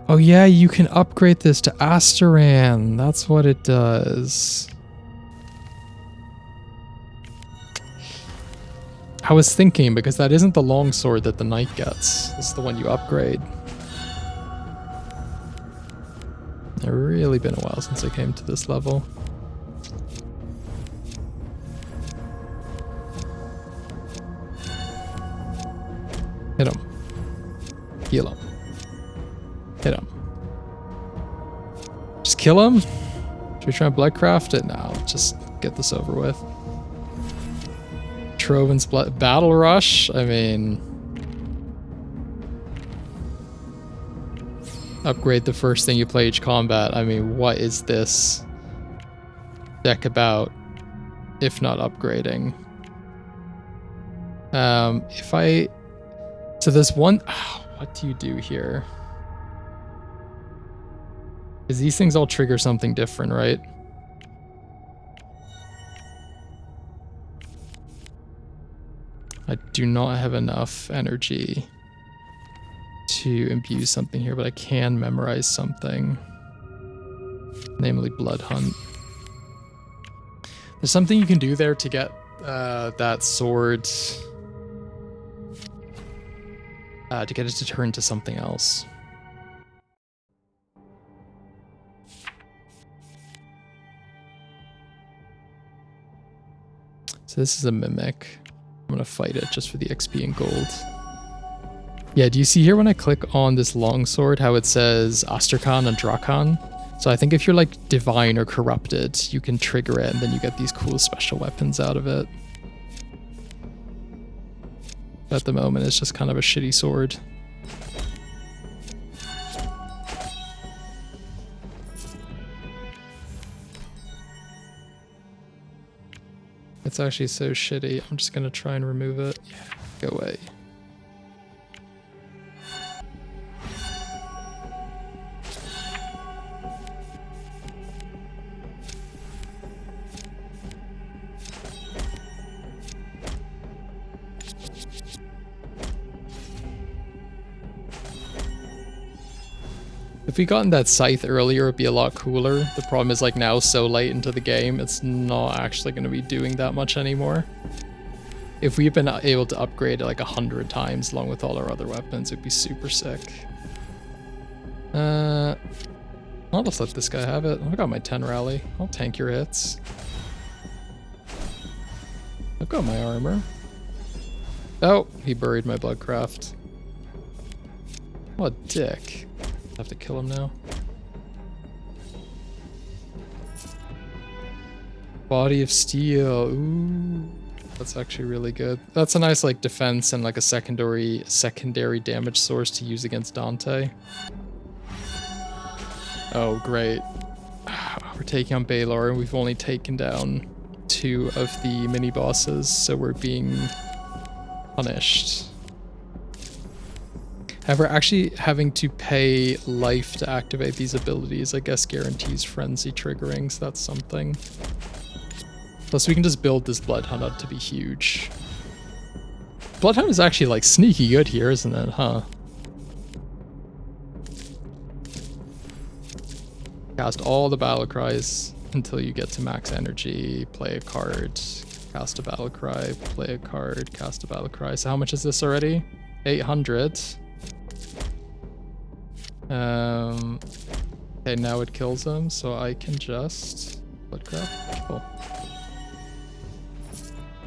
Oh yeah, you can upgrade this to Asteran. That's what it does. I was thinking, because that isn't the longsword that the knight gets. It's the one you upgrade. It's really been a while since I came to this level. Hit him. Heal him. Hit him. Just kill him? Should we try and Bloodcraft it? No, just get this over with. Troven's Blood Battle Rush? I mean... Upgrade the first thing you play each combat. I mean, what is this deck about, if not upgrading? If I... So there's one... Oh, what do you do here? Because these things all trigger something different, right? I do not have enough energy to imbue something here, but I can memorize something. Namely Bloodhunt. There's something you can do there to get that sword. To get it to turn to something else. So this is a mimic. I'm gonna fight it just for the XP and gold. Yeah, do you see here when I click on this longsword how it says Astrakan and Drakan? So I think if you're like divine or corrupted, you can trigger it and then you get these cool special weapons out of it. But at the moment it's just kind of a shitty sword. It's actually so shitty. I'm just gonna try and remove it. Yeah, go away. If we gotten that scythe earlier, it'd be a lot cooler. The problem is like now so late into the game, it's not actually going to be doing that much anymore. If we've been able to upgrade it like 100 times along with all our other weapons, it'd be super sick. I'll just let this guy have it. I got my 10 rally. I'll tank your hits. I've got my armor. Oh, he buried my Bloodcraft. What a dick. Have to kill him now. Body of Steel. Ooh, that's actually really good. That's a nice like defense and like a secondary damage source to use against Dante. Oh great. We're taking on Baylor and we've only taken down 2 of the mini bosses, so we're being punished. However, actually having to pay life to activate these abilities, I guess, guarantees frenzy triggering, so that's something. Plus, we can just build this Bloodhunt up to be huge. Bloodhunt is actually, like, sneaky good here, isn't it, huh? Cast all the Battlecries until you get to max energy, play a card, cast a Battlecry, play a card, cast a Battlecry. So how much is this already? 800. Okay, now it kills him, so I can just Bloodcraft. Cool.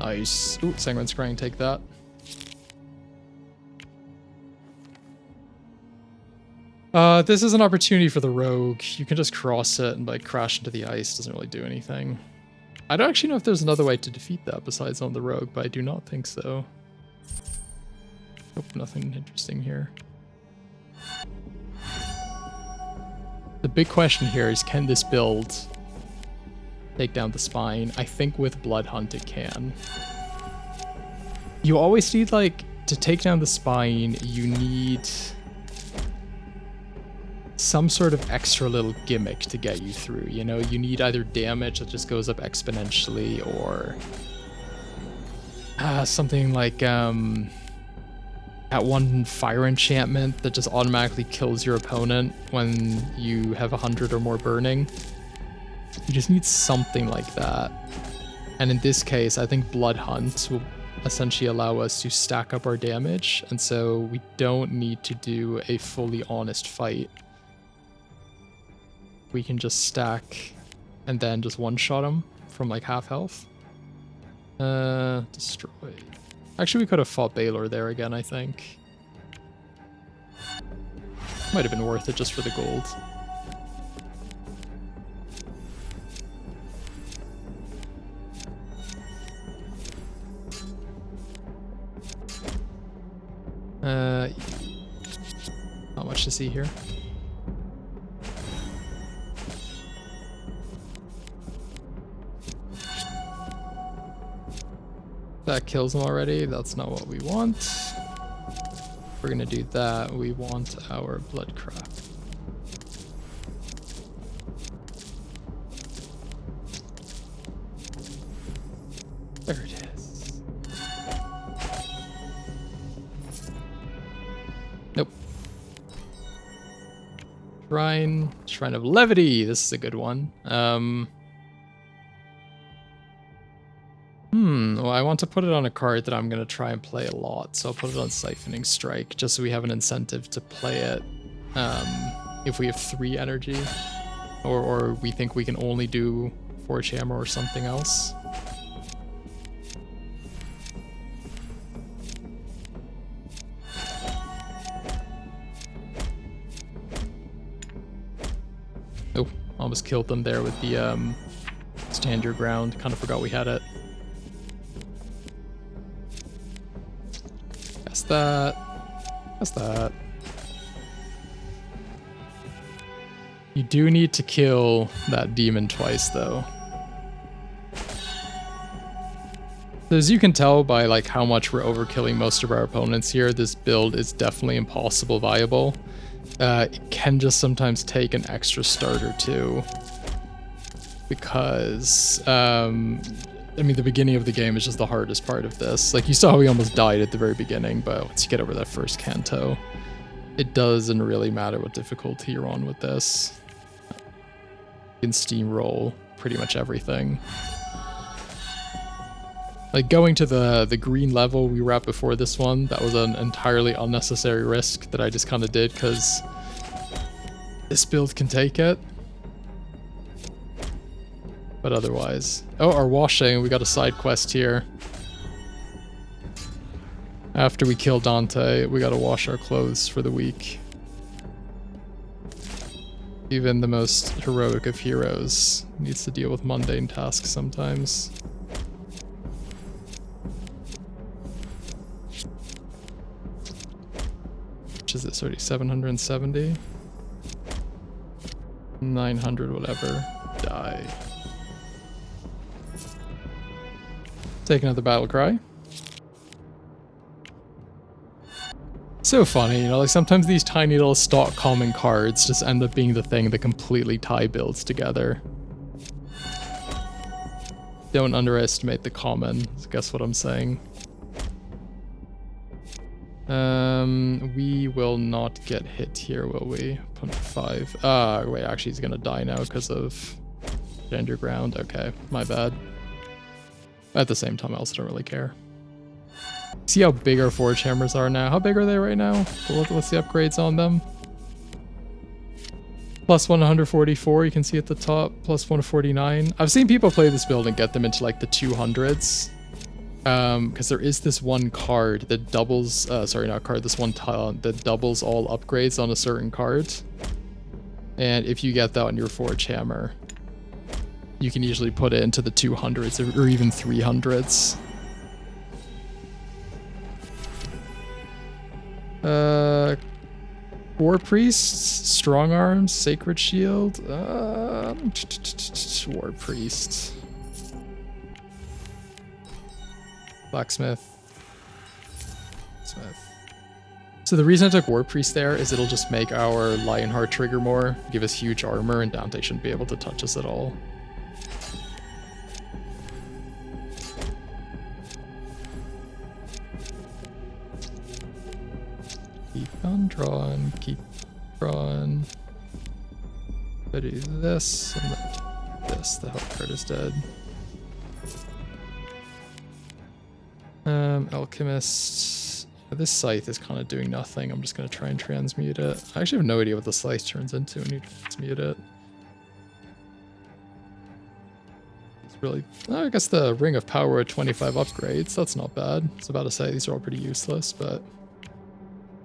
Nice. Ooh, Sanguine Scrying, take that. This is an opportunity for the rogue. You can just cross it and like crash into the ice. Doesn't really do anything. I don't actually know if there's another way to defeat that besides on the rogue, but I do not think so. Nope, nothing interesting here. The big question here is, can this build take down the spine? I think with Bloodhunt it can. You always need, like, to take down the spine, you need some sort of extra little gimmick to get you through, you know? You need either damage that just goes up exponentially or something like that one fire enchantment that just automatically kills your opponent when you have 100 or more burning. You just need something like that. And in this case, I think Bloodhunt will essentially allow us to stack up our damage, and so we don't need to do a fully honest fight. We can just stack and then just one-shot him from like half health. Destroy. Actually, we could have fought Baylor there again, I think. Might have been worth it just for the gold. Not much to see here. That kills him already. That's not what we want. If we're gonna do that, we want our Bloodcraft. There it is. Nope. Shrine of Levity. This is a good one. Well, I want to put it on a card that I'm going to try and play a lot, so I'll put it on Siphoning Strike, just so we have an incentive to play it if we have 3 energy, or we think we can only do Forgehammer or something else. Oh, almost killed them there with the stand your ground. Kind of forgot we had it. That's that. That's that. You do need to kill that demon twice, though. So as you can tell by like how much we're overkilling most of our opponents here, this build is definitely impossible viable. It can just sometimes take an extra start or two, because I mean, the beginning of the game is just the hardest part of this. Like, you saw how we almost died at the very beginning, but once you get over that first Canto, it doesn't really matter what difficulty you're on with this. You can steamroll pretty much everything. Like, going to the green level we were at before this one, that was an entirely unnecessary risk that I just kind of did because this build can take it. But otherwise... Oh, our washing. We got a side quest here. After we kill Dante, we gotta wash our clothes for the week. Even the most heroic of heroes needs to deal with mundane tasks sometimes. Which is this already? 770? 900, whatever. Die. Taking out the Battlecry. So funny, you know, like sometimes these tiny little stock common cards just end up being the thing that completely tie builds together. Don't underestimate the common, guess what I'm saying. We will not get hit here, will we? Punch 5. Wait, actually he's gonna die now because of Gender Ground. Okay, my bad. At the same time, I also don't really care. See how big our Forgehammers are now? How big are they right now? What's the upgrades on them? Plus 144, you can see at the top. Plus 149. I've seen people play this build and get them into like the 200s. Because there is this one card that doubles... sorry, not card. This one talent that doubles all upgrades on a certain card. And if you get that on your Forgehammer, you can usually put it into the 200s or even 300s. War Priests, Strong Arms, Sacred Shield. War Priest. Blacksmith. Smith. So the reason I took War Priest there is it'll just make our Lionheart trigger more, give us huge armor, and Dante shouldn't be able to touch us at all. Keep on drawing, keep drawing. I do this, and then this. The health card is dead. Alchemist. This scythe is kind of doing nothing. I'm just going to try and transmute it. I actually have no idea what the scythe turns into when you transmute it. It's really... I guess the Ring of Power at 25 upgrades. That's not bad. I was about to say these are all pretty useless, but...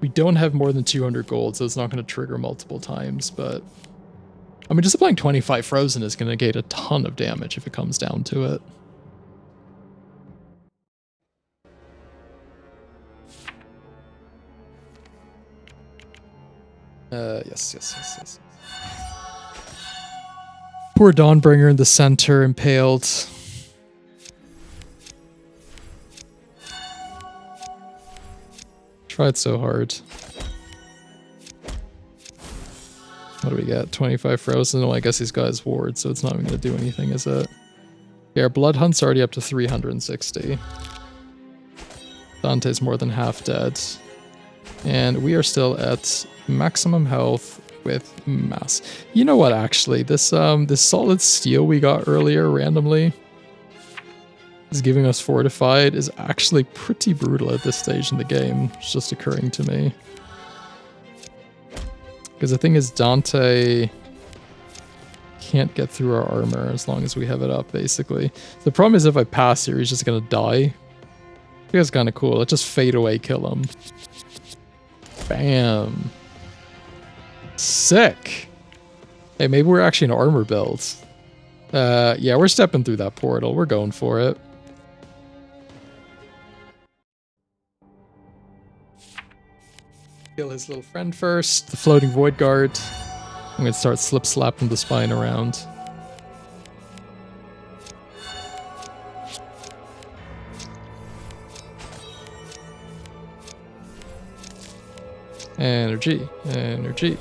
We don't have more than 200 gold, so it's not going to trigger multiple times, but... I mean, just applying 25 Frozen is going to negate a ton of damage if it comes down to it. Yes. Poor Dawnbringer in the center, impaled. Tried so hard. What do we get? 25 Frozen? Well, I guess he's got his ward, so it's not even going to do anything, is it? Yeah, our Bloodhunt's already up to 360. Dante's more than half dead. And we are still at maximum health with mass. You know what, actually? This solid steel we got earlier randomly is giving us fortified is actually pretty brutal at this stage in the game. It's just occurring to me. Because the thing is, Dante can't get through our armor as long as we have it up, basically. The problem is if I pass here, he's just gonna die. I think that's kind of cool. Let's just fade away, kill him. Bam. Sick. Hey, maybe we're actually an armor build. Yeah, we're stepping through that portal. We're going for it. Kill his little friend first, the floating void guard. I'm gonna start slip slapping the spine around. Energy, energy.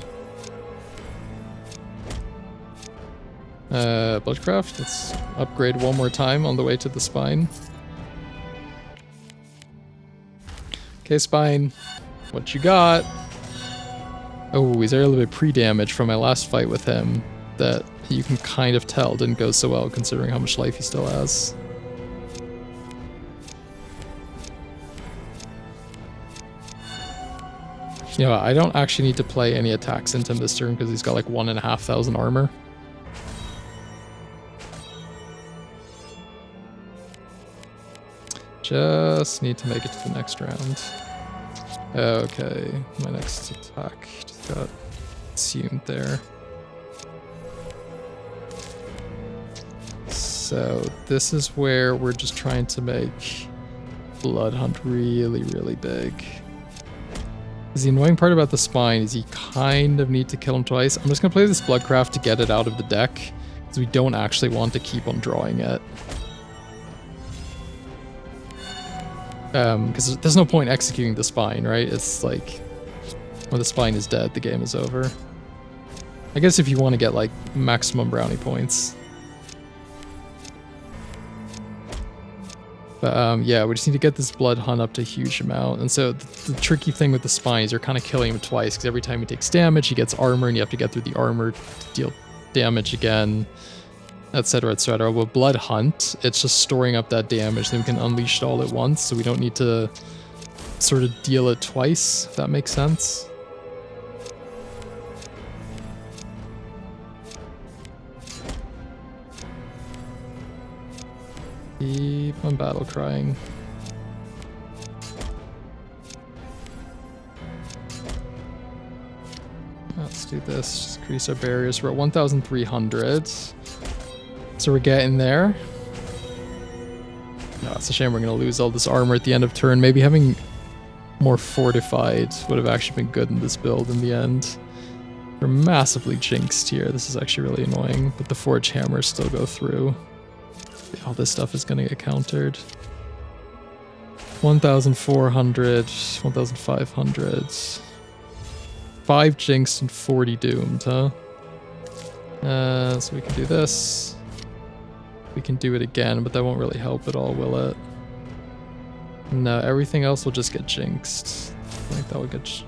Bloodcraft, let's upgrade one more time on the way to the spine. Okay, spine, what you got? Oh, he's a little bit pre-damage from my last fight with him that you can kind of tell didn't go so well considering how much life he still has. You know, I don't actually need to play any attacks into him this turn because he's got like 1,500 armor. Just need to make it to the next round. Okay, my next attack just got consumed there. So this is where we're just trying to make Bloodhunt really, really big. Because the annoying part about the spine is you kind of need to kill him twice. I'm just going to play this Bloodcraft to get it out of the deck, because we don't actually want to keep on drawing it. Because there's no point executing the spine, right? It's like, when the spine is dead, the game is over. I guess if you want to get like maximum brownie points. But yeah, we just need to get this Bloodhunt up to a huge amount. And so the tricky thing with the spine is you're kind of killing him twice, because every time he takes damage, he gets armor, and you have to get through the armor to deal damage again, etc, etc. With Bloodhunt, it's just storing up that damage, then we can unleash it all at once, so we don't need to sort of deal it twice, if that makes sense. Keep on Battlecrying. Let's do this, just increase our barriers. We're at 1,300. So we're getting there. No, it's a shame we're going to lose all this armor at the end of turn. Maybe having more fortified would have actually been good in this build in the end. We're massively jinxed here. This is actually really annoying, but the Forgehammers still go through. All this stuff is going to get countered. 1,400, 1,500. 5 jinxed and 40 doomed, huh? So we can do this. We can do it again, but that won't really help at all, will it? No, everything else will just get jinxed. I think that would get...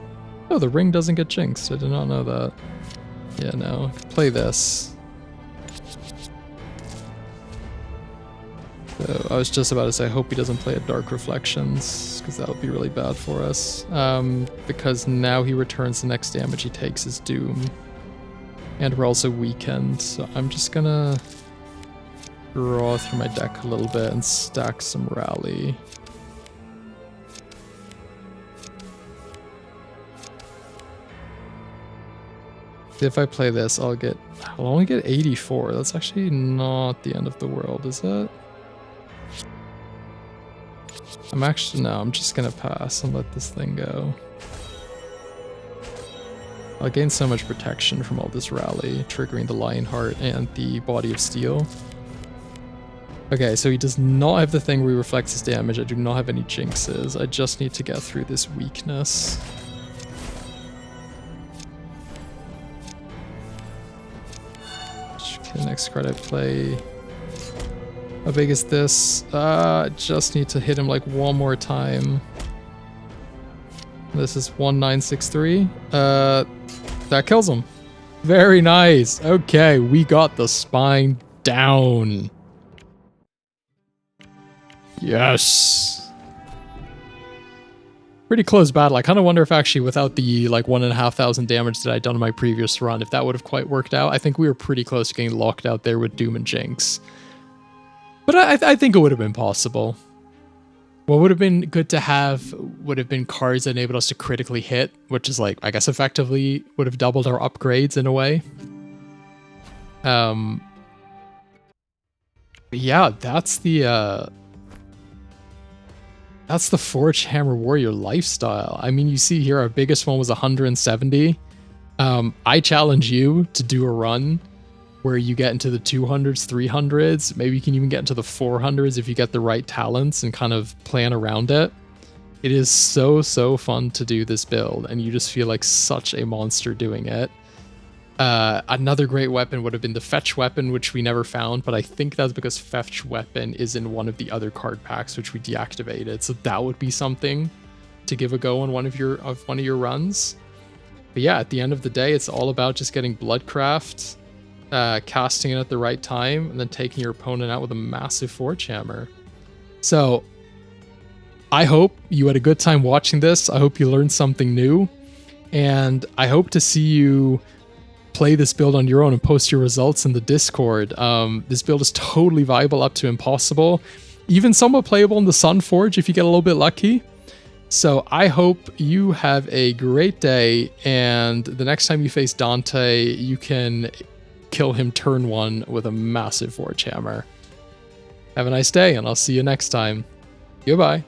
Oh, the ring doesn't get jinxed. I did not know that. Yeah, no. I can play this. So I was just about to say, I hope he doesn't play a Dark Reflections, because that would be really bad for us. Because now he returns the next damage he takes is Doom. And we're also weakened, so I'm just gonna draw through my deck a little bit and stack some Rally. If I play this, I'll only get 84. That's actually not the end of the world, is it? I'm just gonna pass and let this thing go. I'll gain so much protection from all this Rally, triggering the Lionheart and the Body of Steel. Okay, so he does not have the thing where he reflects his damage. I do not have any jinxes. I just need to get through this weakness. Okay, next card I play. How big is this? Just need to hit him like one more time. This is 1963. That kills him. Very nice. Okay, we got the spine down. Yes. Pretty close battle. I kind of wonder if actually without the like 1,500 damage that I'd done in my previous run, if that would have quite worked out. I think we were pretty close to getting locked out there with Doom and Jinx. But I think it would have been possible. What would have been good to have would have been cards that enabled us to critically hit, which is like, I guess effectively would have doubled our upgrades in a way. Yeah, that's the Forgehammer Warrior lifestyle. I mean, you see here our biggest one was 170. I challenge you to do a run where you get into the 200s, 300s. Maybe you can even get into the 400s if you get the right talents and kind of plan around it. It is so fun to do this build, and you just feel like such a monster doing it. Another great weapon would have been the Fetch Weapon, which we never found, but I think that's because Fetch Weapon is in one of the other card packs, which we deactivated. So that would be something to give a go on one of your runs. But yeah, at the end of the day, it's all about just getting Bloodcraft, casting it at the right time, and then taking your opponent out with a massive Forgehammer. So I hope you had a good time watching this. I hope you learned something new, and I hope to see you play this build on your own and post your results in the Discord. This build is totally viable up to impossible, even somewhat playable in the Sunforge if you get a little bit lucky. So I hope you have a great day, and the next time you face Dante, you can kill him turn 1 with a massive Forgehammer. Have a nice day, and I'll see you next time. Goodbye.